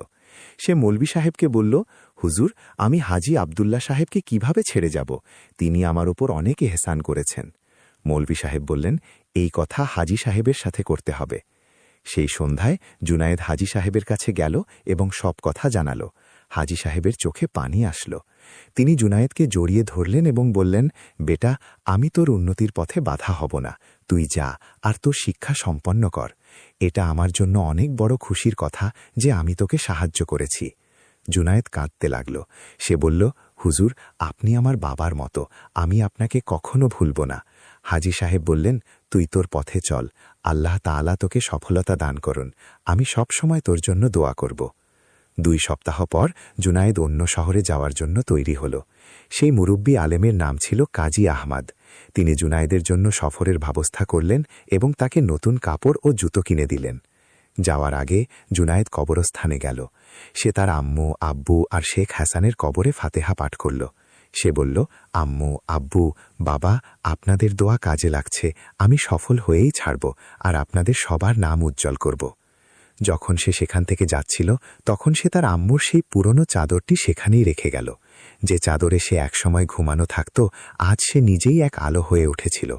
সে মৌলভী সাহেবকে বলল, হুজুর, আমি হাজি আবদুল্লাহ সাহেবকে কিভাবে ছেড়ে যাব? তিনি আমার ওপর অনেক এহসান করেছেন। মৌলভী সাহেব বললেন, এই কথা হাজি সাহেবের সাথে করতে হবে। সেই সন্ধ্যায় জুনায়েদ হাজি সাহেবের কাছে গেল এবং সব কথা জানাল। হাজি সাহেবের চোখে পানি আসল। তিনি জুনায়েদকে জড়িয়ে ধরলেন এবং বললেন, বেটা, আমি তোর উন্নতির পথে বাধা হব না। তুই যা আর তোর শিক্ষা সম্পন্ন কর। এটা আমার জন্য অনেক বড় খুশির কথা যে আমি তোকে সাহায্য করেছি। জুনায়েদ কাঁদতে লাগল। সে বলল, হুজুর, আপনি আমার বাবার মতো, আমি আপনাকে কখনো ভুলব না। হাজি সাহেব বললেন, তুই তোর পথে চল, আল্লাহ তাআলা তোকে সফলতা দান করুন, আমি সব সময় তোর জন্য দোয়া করব। 2 সপ্তাহ পর জুনায়েদ অন্য শহরে যাওয়ার জন্য তৈরি হল। সেই মুরব্বী আলেমের নাম ছিল কাজী আহমদ। তিনি জুনায়েদের জন্য সফরের ব্যবস্থা করলেন এবং তাকে নতুন কাপড় ও জুতো কিনে দিলেন। যাওয়ার আগে জুনায়েদ কবরস্থানে গেল। সে তার আম্মু, আব্বু আর শেখ হাসানের কবরে ফাতেহা পাঠ করল। সে বলল, আম্মু, আব্বু, বাবা, আপনাদের দোয়া কাজে লাগছে, আমি সফল হয়েই ছাড়ব আর আপনাদের সবার নাম উজ্জ্বল করব। যখন সে সেখান থেকে যাচ্ছিল তখন সে তার আম্মুর সেই পুরনো চাদরটি সেখানেই রেখে গেল। যে চাদরে সে একসময় ঘুমানো থাকত, আজ সে নিজেই এক আলো হয়ে উঠেছিল।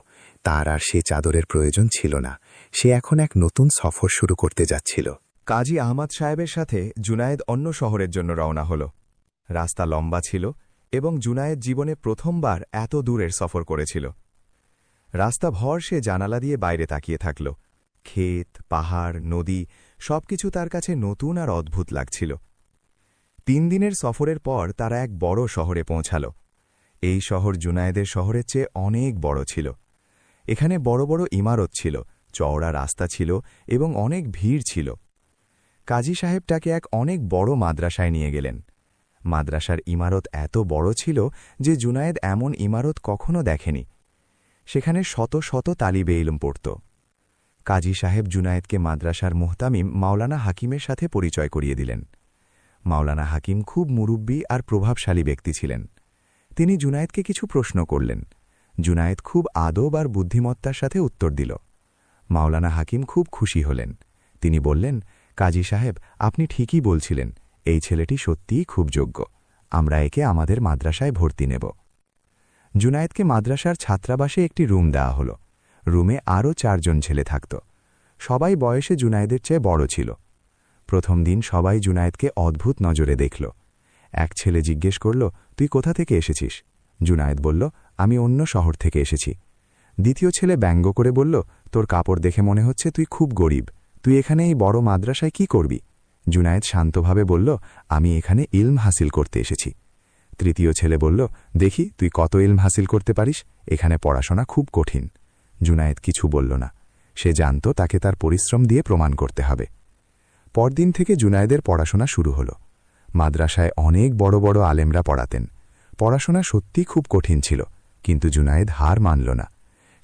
তার আর সে চাদরের প্রয়োজন ছিল না। সে এখন এক নতুন সফর শুরু করতে যাচ্ছিল। কাজী আহমদ সাহেবের সাথে জুনায়েদ অন্য শহরের জন্য রওনা হল। রাস্তা লম্বা ছিল এবং জুনায়েদ জীবনে প্রথমবার এত দূরের সফর করেছিল। রাস্তা ভর সে জানালা দিয়ে বাইরে তাকিয়ে থাকল। ক্ষেত, পাহাড়, নদী সবকিছু তার কাছে নতুন আর অদ্ভুত লাগছিল। 3 দিনের সফরের পর তারা এক বড় শহরে পৌঁছাল। এই শহর জুনায়েদের শহরের চেয়ে অনেক বড় ছিল। এখানে বড় বড় ইমারত ছিল, চওড়া রাস্তা ছিল এবং অনেক ভিড় ছিল। কাজী সাহেব তাকে এক অনেক বড় মাদ্রাসায় নিয়ে গেলেন। মাদ্রাসার ইমারত এত বড় ছিল যে জুনায়েদ এমন ইমারত কখনো দেখেনি। সেখানে শত শত তালিবে ইলম পড়ত। কাজী সাহেব জুনায়েদকে মাদ্রাসার মুহতামিম মাওলানা হাকিমের সাথে পরিচয় করিয়ে দিলেন। মাওলানা হাকিম খুব মুরুব্বি আর প্রভাবশালী ব্যক্তি ছিলেন। তিনি জুনায়েদকে কিছু প্রশ্ন করলেন। জুনায়েদ খুব আদব আর বুদ্ধিমত্তার সাথে উত্তর দিল। মাওলানা হাকিম খুব খুশি হলেন। তিনি বললেন, কাজী সাহেব, আপনি ঠিকই বলছিলেন, এই ছেলেটি সত্যিই খুব যোগ্য। আমরা একে আমাদের মাদ্রাসায় ভর্তি নেব। জুনায়েদকে মাদ্রাসার ছাত্রাবাসে একটি রুম দেওয়া হল। রুমে আরও 4 জন ছেলে থাকত। সবাই বয়সে জুনায়েদের চেয়ে বড় ছিল। প্রথম দিন সবাই জুনায়েদকে অদ্ভুত নজরে দেখল। এক ছেলে জিজ্ঞেস করল, তুই কোথা থেকে এসেছিস? জুনায়েদ বলল, আমি অন্য শহর থেকে এসেছি। দ্বিতীয় ছেলে ব্যঙ্গ করে বলল, তোর কাপড় দেখে মনে হচ্ছে তুই খুব গরিব, তুই এখানে এই বড় মাদ্রাসায় কি করবি? জুনায়েদ শান্তভাবে বলল, আমি এখানে ইলম হাসিল করতে এসেছি। তৃতীয় ছেলে বলল, দেখি তুই কত ইলম হাসিল করতে পারিস, এখানে পড়াশোনা খুব কঠিন। জুনায়েদ কিছু বলল না। সে জানত তাকে তার পরিশ্রম দিয়ে প্রমাণ করতে হবে। পরদিন থেকে জুনায়েদের পড়াশোনা শুরু হল। মাদ্রাসায় অনেক বড় বড় আলেমরা পড়াতেন। পড়াশোনা সত্যি খুব কঠিন ছিল, কিন্তু জুনায়েদ হার মানল না।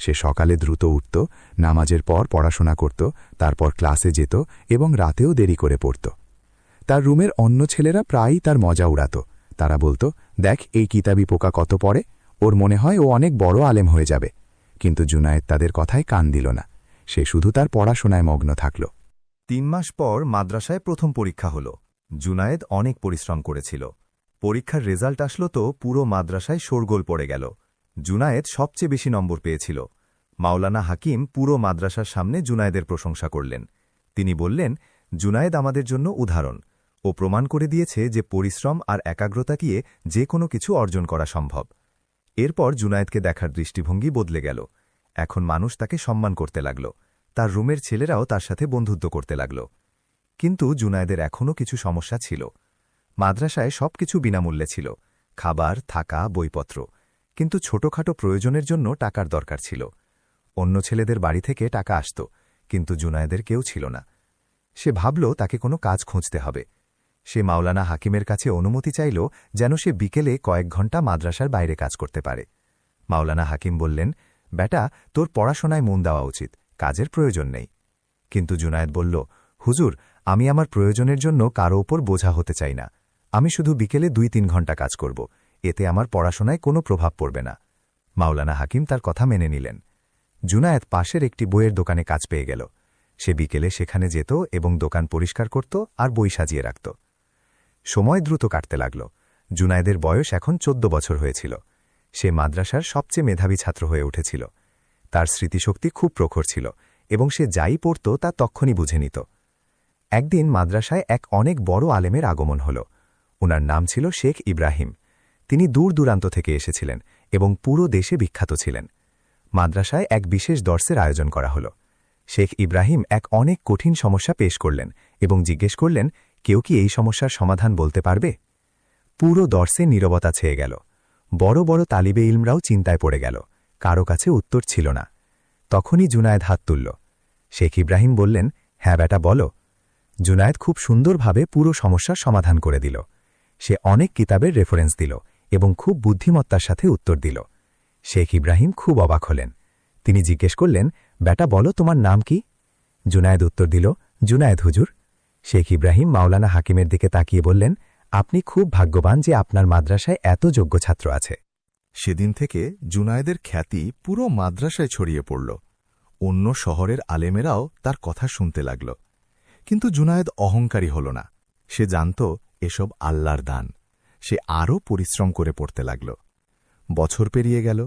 সে সকালে দ্রুত উঠত, নামাজের পর পড়াশোনা করত, তারপর ক্লাসে যেত এবং রাতেও দেরি করে পড়ত। তার রুমের অন্য ছেলেরা প্রায়ই তার মজা উড়াত। তারা বলত, দেখ এই কিতাবি পোকা কত পড়ে, ওর মনে হয় ও অনেক বড় আলেম হয়ে যাবে। কিন্তু জুনায়েদ তাদের কথায় কান দিল না। সে শুধু তার পড়াশোনায় মগ্ন থাকল। 3 মাস পর মাদ্রাসায় প্রথম পরীক্ষা হল। জুনায়েদ অনেক পরিশ্রম করেছিল। পরীক্ষার রেজাল্ট আসলো তো পুরো মাদ্রাসায় শোরগোল পড়ে গেল। জুনায়েদ সবচেয়ে বেশি নম্বর পেয়েছিল। মাওলানা হাকিম পুরো মাদ্রাসার সামনে জুনায়েদের প্রশংসা করলেন। তিনি বললেন, জুনায়েদ আমাদের জন্য উদাহরণ। ও প্রমাণ করে দিয়েছে যে পরিশ্রম আর একাগ্রতা দিয়ে যে কোনো কিছু অর্জন করা সম্ভব। এরপর জুনায়েদকে দেখার দৃষ্টিভঙ্গি বদলে গেল। এখন মানুষ তাকে সম্মান করতে লাগল। তার রুমের ছেলেরাও তার সাথে বন্ধুত্ব করতে লাগল। কিন্তু জুনায়েদের এখনও কিছু সমস্যা ছিল। মাদ্রাসায় সবকিছু বিনামূল্যে ছিল, খাবার, থাকা, বইপত্র। কিন্তু ছোটখাটো প্রয়োজনের জন্য টাকার দরকার ছিল। অন্য ছেলেদের বাড়ি থেকে টাকা আসত, কিন্তু জুনায়েদের কেউ ছিল না। সে ভাবল তাকে কোনো কাজ খুঁজতে হবে। সে মাওলানা হাকিমের কাছে অনুমতি চাইল যেন সে বিকেলে কয়েক ঘণ্টা মাদ্রাসার বাইরে কাজ করতে পারে। মাওলানা হাকিম বললেন, বেটা, তোর পড়াশোনায় মন দেওয়া উচিত, কাজের প্রয়োজন নেই। কিন্তু জুনায়েদ বলল, হুজুর, আমি আমার প্রয়োজনের জন্য কারো ওপর বোঝা হতে চাই না। আমি শুধু বিকেলে 2-3 ঘণ্টা কাজ করব, এতে আমার পড়াশোনায় কোনো প্রভাব পড়বে না। মাওলানা হাকিম তার কথা মেনে নিলেন। জুনায়েদ পাশের একটি বইয়ের দোকানে কাজ পেয়ে গেল। সে বিকেলে সেখানে যেত এবং দোকান পরিষ্কার করত আর বই সাজিয়ে রাখত। সময় দ্রুত কাটতে লাগল। জুনায়েদের বয়স এখন 14 বছর হয়েছিল। সে মাদ্রাসার সবচেয়ে মেধাবী ছাত্র হয়ে উঠেছিল। তার স্মৃতিশক্তি খুব প্রখর ছিল এবং সে যাই পড়ত তা তক্ষণই বুঝে নিত। একদিন মাদ্রাসায় এক অনেক বড় আলেমের আগমন হল। উনার নাম ছিল শেখ ইব্রাহিম। তিনি দূর দূরান্ত থেকে এসেছিলেন এবং পুরো দেশে বিখ্যাত ছিলেন। মাদ্রাসায় এক বিশেষ দর্সের আয়োজন করা হল। শেখ ইব্রাহিম এক অনেক কঠিন সমস্যা পেশ করলেন এবং জিজ্ঞেস করলেন, কেউ কি এই সমস্যার সমাধান বলতে পারবে? পুরো দর্সে নীরবতা ছেয়ে গেল। বড় বড় তালিবে ইলমরাও চিন্তায় পড়ে গেল, কারো কাছে উত্তর ছিল না। তখনই জুনায়েদ হাত তুলল। শেখ ইব্রাহিম বললেন, হ্যাঁ বেটা বলো। জুনায়েদ খুব সুন্দরভাবে পুরো সমস্যার সমাধান করে দিল। সে অনেক কিতাবের রেফারেন্স দিল এবং খুব বুদ্ধিমত্তার সাথে উত্তর দিল। শেখ ইব্রাহিম খুব অবাক হলেন। তিনি জিজ্ঞেস করলেন, বেটা বলো তোমার নাম কি? জুনায়েদ উত্তর দিল, জুনায়েদ হুজুর। শেখ ইব্রাহিম মাওলানা হাকিমের দিকে তাকিয়ে বললেন, আপনি খুব ভাগ্যবান যে আপনার মাদ্রাসায় এত যোগ্য ছাত্র আছে। সেদিন থেকে জুনায়েদের খ্যাতি পুরো মাদ্রাসায় ছড়িয়ে পড়ল। অন্য শহরের আলেমেরাও তার কথা শুনতে লাগল। কিন্তু জুনায়েদ অহংকারী হল না। সে জানত এসব আল্লাহর দান। সে আরও পরিশ্রম করে পড়তে লাগল। বছর পেরিয়ে গেল।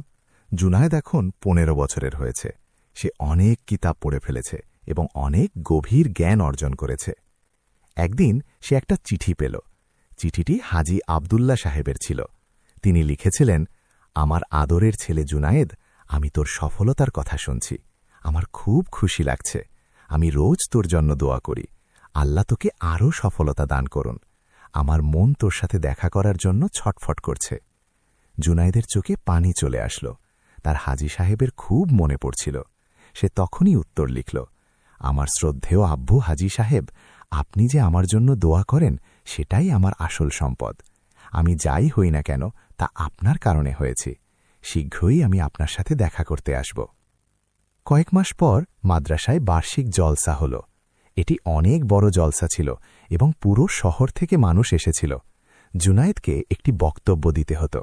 জুনায়েদ এখন 15 বছরের হয়েছে। সে অনেক কিতাব পড়ে ফেলেছে এবং অনেক গভীর জ্ঞান অর্জন করেছে। একদিন সে একটা চিঠি পেল। চিঠিটি হাজী আবদুল্লাহ সাহেবের ছিল। তিনি লিখেছিলেন, আমার আদরের ছেলে জুনায়েদ, আমি তোর সফলতার কথা শুনছি। আমার খুব খুশি লাগছে। আমি রোজ তোর জন্য দোয়া করি। আল্লাহ তোকে আরও সফলতা দান করুন। আমার মন তোর সাথে দেখা করার জন্য ছটফট করছে। জুনায়েদের চোখে পানি চলে আসল। তার হাজী সাহেবের খুব মনে পড়ছিল। সে তখনই উত্তর লিখল, আমার শ্রদ্ধেয় আব্বু হাজী সাহেব, আপনি যে আমার জন্য দোয়া করেন সেটাই আমার আসল সম্পদ। আমি যাই হই না কেন তা আপনার কারণে হয়েছি। শীঘ্রই আমি আপনার সাথে দেখা করতে আসব। কয়েক মাস পর মাদ্রাসায় বার্ষিক জলসা হল। এটি অনেক বড় জলসা ছিল এবং পুরো শহর থেকে মানুষ এসেছিল। জুনায়েদকে একটি বক্তব্য দিতে হতো।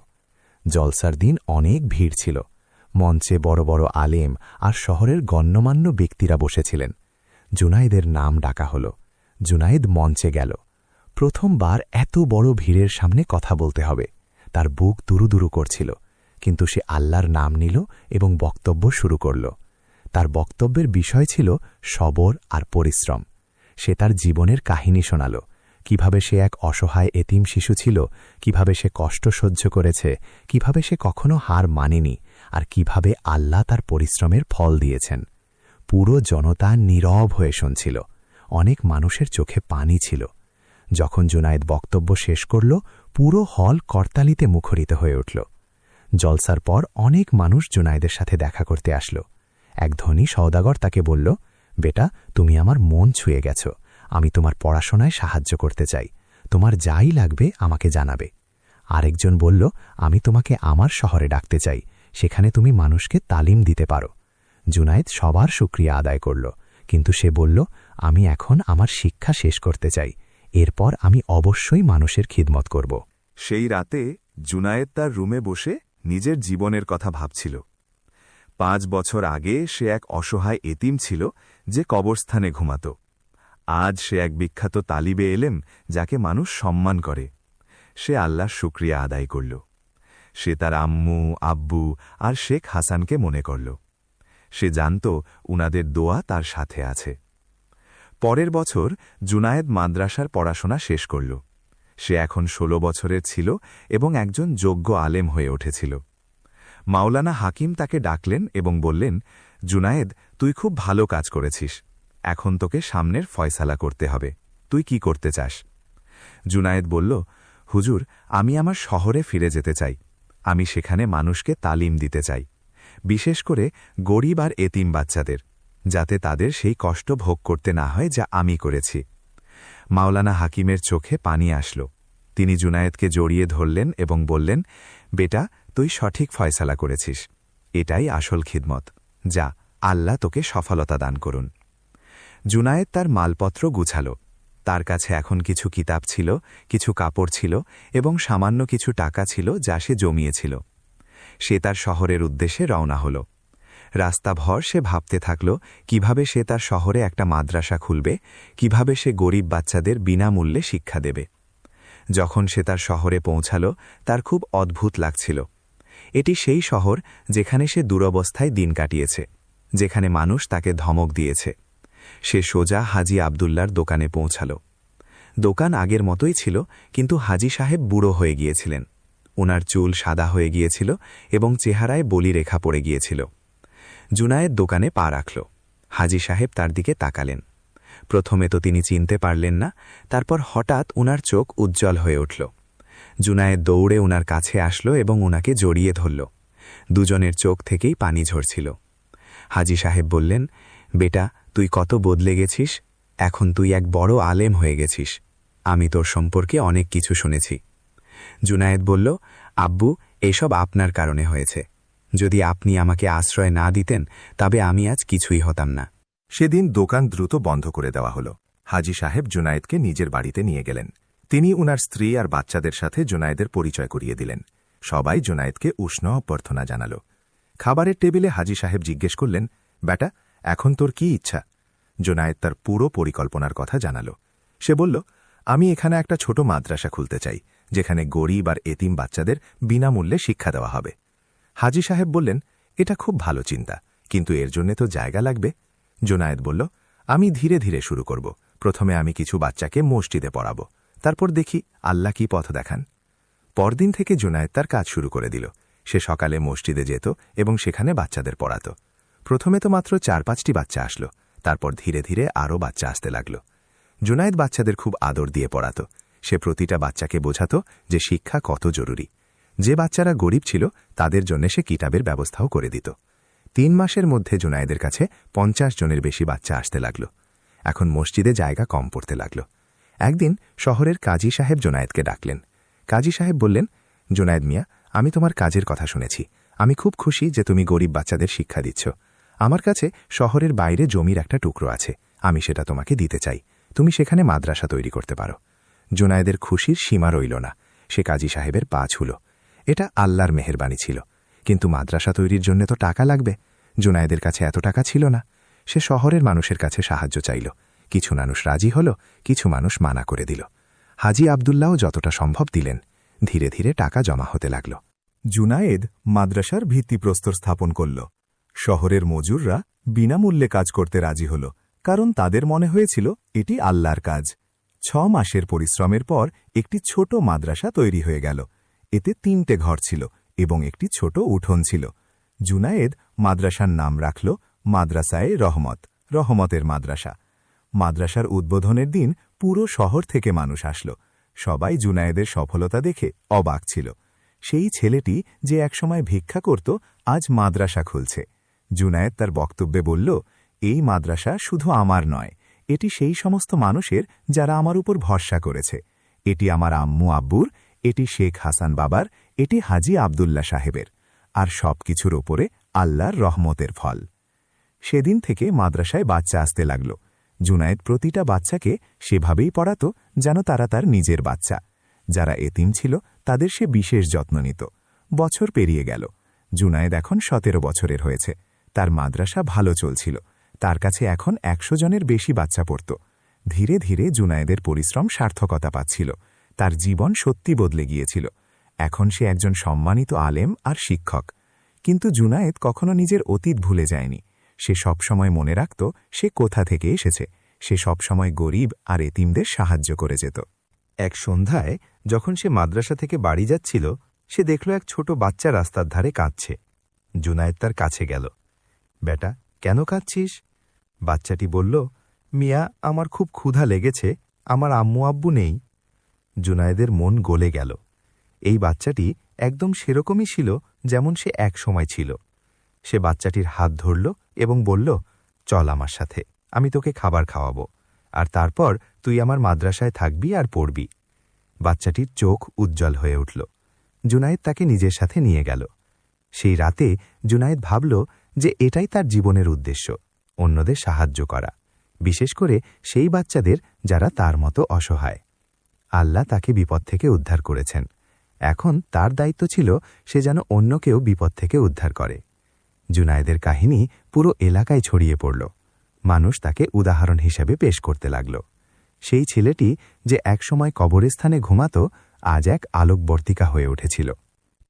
জলসার দিন অনেক ভিড় ছিল। মঞ্চে বড় বড় আলেম আর শহরের গণ্যমান্য ব্যক্তিরা বসেছিলেন। জুনায়েদের নাম ডাকা হল। জুনায়েদ মঞ্চে গেল। প্রথমবার এত বড় ভিড়ের সামনে কথা বলতে হবে। তার বুক দুরুদুরু করছিল, কিন্তু সে আল্লাহর নাম নিল এবং বক্তব্য শুরু করল। তার বক্তব্যের বিষয় ছিল সবর আর পরিশ্রম। সে তার জীবনের কাহিনী শোনাল, কিভাবে সে এক অসহায় এতিম শিশু ছিল, কিভাবে সে কষ্ট সহ্য করেছে, কিভাবে সে কখনো হার মানেনি, আর কিভাবে আল্লাহ তার পরিশ্রমের ফল দিয়েছেন। পুরো জনতা নীরব হয়ে শুনছিল। অনেক মানুষের চোখে পানি ছিল। যখন জুনায়েদ বক্তব্য শেষ করল, পুরো হল করতালিতে মুখরিত হয়ে উঠল। জলসার পর অনেক মানুষ জুনায়েদের সাথে দেখা করতে আসলো। এক ধনী সওদাগর তাকে বলল, বেটা, তুমি আমার মন ছুঁয়ে গেছ। আমি তোমার পড়াশোনায় সাহায্য করতে চাই। তোমার যাই লাগবে আমাকে জানাবে। আরেকজন বলল, আমি তোমাকে আমার শহরে ডাকতে চাই। সেখানে তুমি মানুষকে তালিম দিতে পারো। জুনায়েদ সবার শুকরিয়া আদায় করল, কিন্তু সে বলল, আমি এখন আমার শিক্ষা শেষ করতে চাই। এরপর আমি অবশ্যই মানুষের খিদমত করব। সেই রাতে জুনায়েদ তার রুমে বসে নিজের জীবনের কথা ভাবছিল। 5 বছর আগে সে এক অসহায় এতিম ছিল যে কবরস্থানে ঘুমাত। আজ সে এক বিখ্যাত তালিবে এলেম যাকে মানুষ সম্মান করে। সে আল্লাহর শুকরিয়া আদায় করল। সে তার আম্মু, আব্বু আর শেখ হাসানকে মনে করল। সে জানত উনাদের দোয়া তার সাথে আছে। পরের বছর জুনায়েদ মাদ্রাসার পড়াশোনা শেষ করল। সে এখন 16 বছরের ছিল এবং একজন যোগ্য আলেম হয়ে উঠেছিল। মাওলানা হাকিম তাকে ডাকলেন এবং বললেন, জুনায়েদ, তুই খুব ভালো কাজ করেছিস। এখন তোকে সামনের ফয়সালা করতে হবে। তুই কি করতে চাস? জুনায়েদ বলল, হুজুর, আমি আমার শহরে ফিরে যেতে চাই। আমি সেখানে মানুষকে তালিম দিতে চাই, বিশেষ করে গরিব আর এতিম বাচ্চাদের, যাতে তাদের সেই কষ্ট ভোগ করতে না হয় যা আমি করেছি। মাওলানা হাকিমের চোখে পানি আসল। তিনি জুনায়েদকে জড়িয়ে ধরলেন এবং বললেন, বেটা, তুই সঠিক ফয়সালা করেছিস। এটাই আসল খিদমত। যা, আল্লাহ তোকে সফলতা দান করুন। জুনায়েদ তার মালপত্র গুছাল। তার কাছে এখন কিছু কিতাব ছিল, কিছু কাপড় ছিল এবং সামান্য কিছু টাকা ছিল যা সে জমিয়েছিল। সে তার শহরের উদ্দেশ্যে রওনা হল। রাস্তাভর সে ভাবতে থাকল কিভাবে সে তার শহরে একটা মাদ্রাসা খুলবে, কিভাবে সে গরিব বাচ্চাদের বিনামূল্যে শিক্ষা দেবে। যখন সে তার শহরে পৌঁছাল, তার খুব অদ্ভুত লাগছিল। এটি সেই শহর যেখানে সে দুরবস্থায় দিন কাটিয়েছে, যেখানে মানুষ তাকে ধমক দিয়েছে। সে সোজা হাজি আবদুল্লার দোকানে পৌঁছাল। দোকান আগের মতোই ছিল, কিন্তু হাজি সাহেব বুড়ো হয়ে গিয়েছিলেন। ওনার চুল সাদা হয়ে গিয়েছিল এবং চেহারায় বলিরেখা পড়ে গিয়েছিল। জুনায়েদ দোকানে পা রাখল। হাজি সাহেব তার দিকে তাকালেন। প্রথমে তো তিনি চিনতে পারলেন না, তারপর হঠাৎ উনার চোখ উজ্জ্বল হয়ে উঠল। জুনায়েদ দৌড়ে উনার কাছে আসলো এবং উনাকে জড়িয়ে ধরল। দুজনের চোখ থেকেই পানি ঝরছিল। হাজি সাহেব বললেন, বেটা, তুই কত বদলে গেছিস। এখন তুই এক বড় আলেম হয়ে গেছিস। আমি তোর সম্পর্কে অনেক কিছু শুনেছি। জুনায়েদ বলল, আব্বু, এসব আপনার কারণে হয়েছে। যদি আপনি আমাকে আশ্রয় না দিতেন তবে আমি আজ কিছুই হতাম না। সেদিন দোকান দ্রুত বন্ধ করে দেওয়া হল। হাজি সাহেব জুনায়েদকে নিজের বাড়িতে নিয়ে গেলেন। তিনি উনার স্ত্রী আর বাচ্চাদের সাথে জুনায়েদের পরিচয় করিয়ে দিলেন। সবাই জুনায়েদকে উষ্ণ অভ্যর্থনা জানাল। খাবারের টেবিলে হাজি সাহেব জিজ্ঞেস করলেন, বেটা, এখন তোর কি ইচ্ছা? জুনায়েদ তার পুরো পরিকল্পনার কথা জানাল। সে বলল, আমি এখানে একটা ছোট মাদ্রাসা খুলতে চাই, যেখানে গরিব আর এতিম বাচ্চাদের বিনামূল্যে শিক্ষা দেওয়া হবে। হাজি সাহেব বললেন, এটা খুব ভালো চিন্তা, কিন্তু এর জন্য তো জায়গা লাগবে। জুনায়েদ বলল, আমি ধীরে ধীরে শুরু করব। প্রথমে আমি কিছু বাচ্চাকে মসজিদে পড়াব, তারপর দেখি আল্লাহ কি পথ দেখান। পরদিন থেকে জুনায়েদ তার কাজ শুরু করে দিল। সে সকালে মসজিদে যেত এবং সেখানে বাচ্চাদের পড়াত। প্রথমে তো মাত্র 4-5টি বাচ্চা আসলো, তারপর ধীরে ধীরে আরও বাচ্চা আসতে লাগল। জুনায়েদ বাচ্চাদের খুব আদর দিয়ে পড়াত। সে প্রতিটা বাচ্চাকে বোঝাত যে শিক্ষা কত জরুরি। যে বাচ্চারা গরিব ছিল তাদের জন্য সে কিতাবের ব্যবস্থাও করে দিত। 3 মাসের মধ্যে জুনায়েদের কাছে 50 জনের বেশি বাচ্চা আসতে লাগল। এখন মসজিদে জায়গা কম পড়তে লাগল। একদিন শহরের কাজী সাহেব জুনায়েদকে ডাকলেন। কাজী সাহেব বললেন, জুনায়েদ মিয়া, আমি তোমার কাজের কথা শুনেছি। আমি খুব খুশি যে তুমি গরিব বাচ্চাদের শিক্ষা দিচ্ছ। আমার কাছে শহরের বাইরে জমির একটা টুকরো আছে, আমি সেটা তোমাকে দিতে চাই। তুমি সেখানে মাদ্রাসা তৈরি করতে পারো। জুনায়েদের খুশির সীমা রইল না। সে কাজী সাহেবের পা ছুল। এটা আল্লাহর মেহেরবানি ছিল, কিন্তু মাদ্রাসা তৈরির জন্য তো টাকা লাগবে। জুনায়েদের কাছে এত টাকা ছিল না। সে শহরের মানুষের কাছে সাহায্য চাইল। কিছু মানুষ রাজি হল, কিছু মানুষ মানা করে দিল। হাজি আবদুল্লাও যতটা সম্ভব দিলেন। ধীরে ধীরে টাকা জমা হতে লাগল। জুনায়েদ মাদ্রাসার ভিত্তিপ্রস্তর স্থাপন করল। শহরের মজুররা বিনামূল্যে কাজ করতে রাজি হল, কারণ তাদের মনে হয়েছিল এটি আল্লাহর কাজ। 6 মাসের পরিশ্রমের পর একটি ছোট মাদ্রাসা তৈরি হয়ে গেল। এতে 3টে ঘর ছিল এবং একটি ছোট উঠোন ছিল। জুনায়েদ মাদ্রাসার নাম রাখল মাদ্রাসায়ে রহমত, রহমতের মাদ্রাসা। মাদ্রাসার উদ্বোধনের দিন পুরো শহর থেকে মানুষ আসলো। সবাই জুনায়েদের সফলতা দেখে অবাক ছিল। সেই ছেলেটি যে একসময় ভিক্ষা করত, আজ মাদ্রাসা খুলছে। জুনায়েদ তার বক্তব্যে বলল, এই মাদ্রাসা শুধু আমার নয়, এটি সেই সমস্ত মানুষের যারা আমার উপর ভরসা করেছে। এটি আমার আম্মু আব্বুর, এটি শেখ হাসান বাবার, এটি হাজি আবদুল্লা সাহেবের, আর সব কিছুর ওপরে আল্লাহর রহমতের ফল। সেদিন থেকে মাদ্রাসায় বাচ্চা আসতে লাগল। জুনায়েদ প্রতিটা বাচ্চাকে সেভাবেই পড়াত যেন তারা তার নিজের বাচ্চা। যারা এতিম ছিল তাদের সে বিশেষ যত্ন নিত। বছর পেরিয়ে গেল। জুনায়েদ এখন 17 বছরের হয়েছে। তার মাদ্রাসা ভালো চলছিল। তার কাছে এখন 100 জনের বেশি বাচ্চা পড়ত। ধীরে ধীরে জুনায়েদের পরিশ্রম সার্থকতা পাচ্ছিল। তার জীবন সত্যি বদলে গিয়েছিল। এখন সে একজন সম্মানিত আলেম আর শিক্ষক। কিন্তু জুনায়েদ কখনো নিজের অতীত ভুলে যায়নি। সে সবসময় মনে রাখত সে কোথা থেকে এসেছে। সে সবসময় গরিব আর এতিমদের সাহায্য করে যেত। এক সন্ধ্যায় যখন সে মাদ্রাসা থেকে বাড়ি যাচ্ছিল, সে দেখল এক ছোট বাচ্চা রাস্তার ধারে কাঁদছে। জুনায়েদ তার কাছে গেল। বেটা, কেন কাঁদছিস? বাচ্চাটি বলল, মিয়া, আমার খুব ক্ষুধা লেগেছে, আমার আম্মু আব্বু নেই। জুনায়েদের মন গলে গেল। এই বাচ্চাটি একদম সেরকমই ছিল যেমন সে এক সময় ছিল। সে বাচ্চাটির হাত ধরল এবং বলল, চল আমার সাথে, আমি তোকে খাবার খাওয়াবো, আর তারপর তুই আমার মাদ্রাসায় থাকবি আর পড়বি। বাচ্চাটির চোখ উজ্জ্বল হয়ে উঠল। জুনায়েদ তাকে নিজের সাথে নিয়ে গেল। সেই রাতে জুনায়েদ ভাবল যে এটাই তার জীবনের উদ্দেশ্য, অন্যদের সাহায্য করা, বিশেষ করে সেই বাচ্চাদের যারা তার মতো অসহায়। আল্লাহ তাকে বিপদ থেকে উদ্ধার করেছেন। এখন তার দায়িত্ব ছিল সে যেন অন্যকেও বিপদ থেকে উদ্ধার করে। জুনায়েদের কাহিনী পুরো এলাকায় ছড়িয়ে পড়ল। মানুষ তাকে উদাহরণ হিসেবে পেশ করতে লাগল। সেই ছেলেটি যে একসময় কবরস্থানে ঘুমাত, আজ এক আলোকবর্তিকা হয়ে উঠেছিল।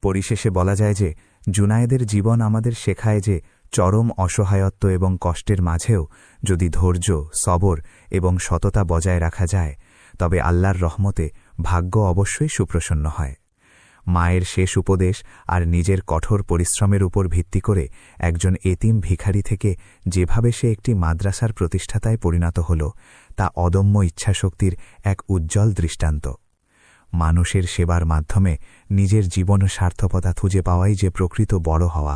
পরিশেষে বলা যায় যে জুনায়েদের জীবন আমাদের শেখায় যে চরম অসহায়ত্ব এবং কষ্টের মাঝেও যদি ধৈর্য সবর এবং সততা বজায় রাখা যায় তবে আল্লাহর রহমতে ভাগ্য অবশ্যই সুপ্রসন্ন হয়। মায়ের শেষ উপদেশ আর নিজের কঠোর পরিশ্রমের উপর ভিত্তি করে একজন এতিম ভিখারি থেকে যেভাবে সে একটি মাদ্রাসার প্রতিষ্ঠাতায় পরিণত হল তা অদম্য ইচ্ছাশক্তির এক উজ্জ্বল দৃষ্টান্ত। মানুষের সেবার মাধ্যমে নিজের জীবন সার্থকতা খুঁজে পাওয়াই যে প্রকৃত বড় হওয়া,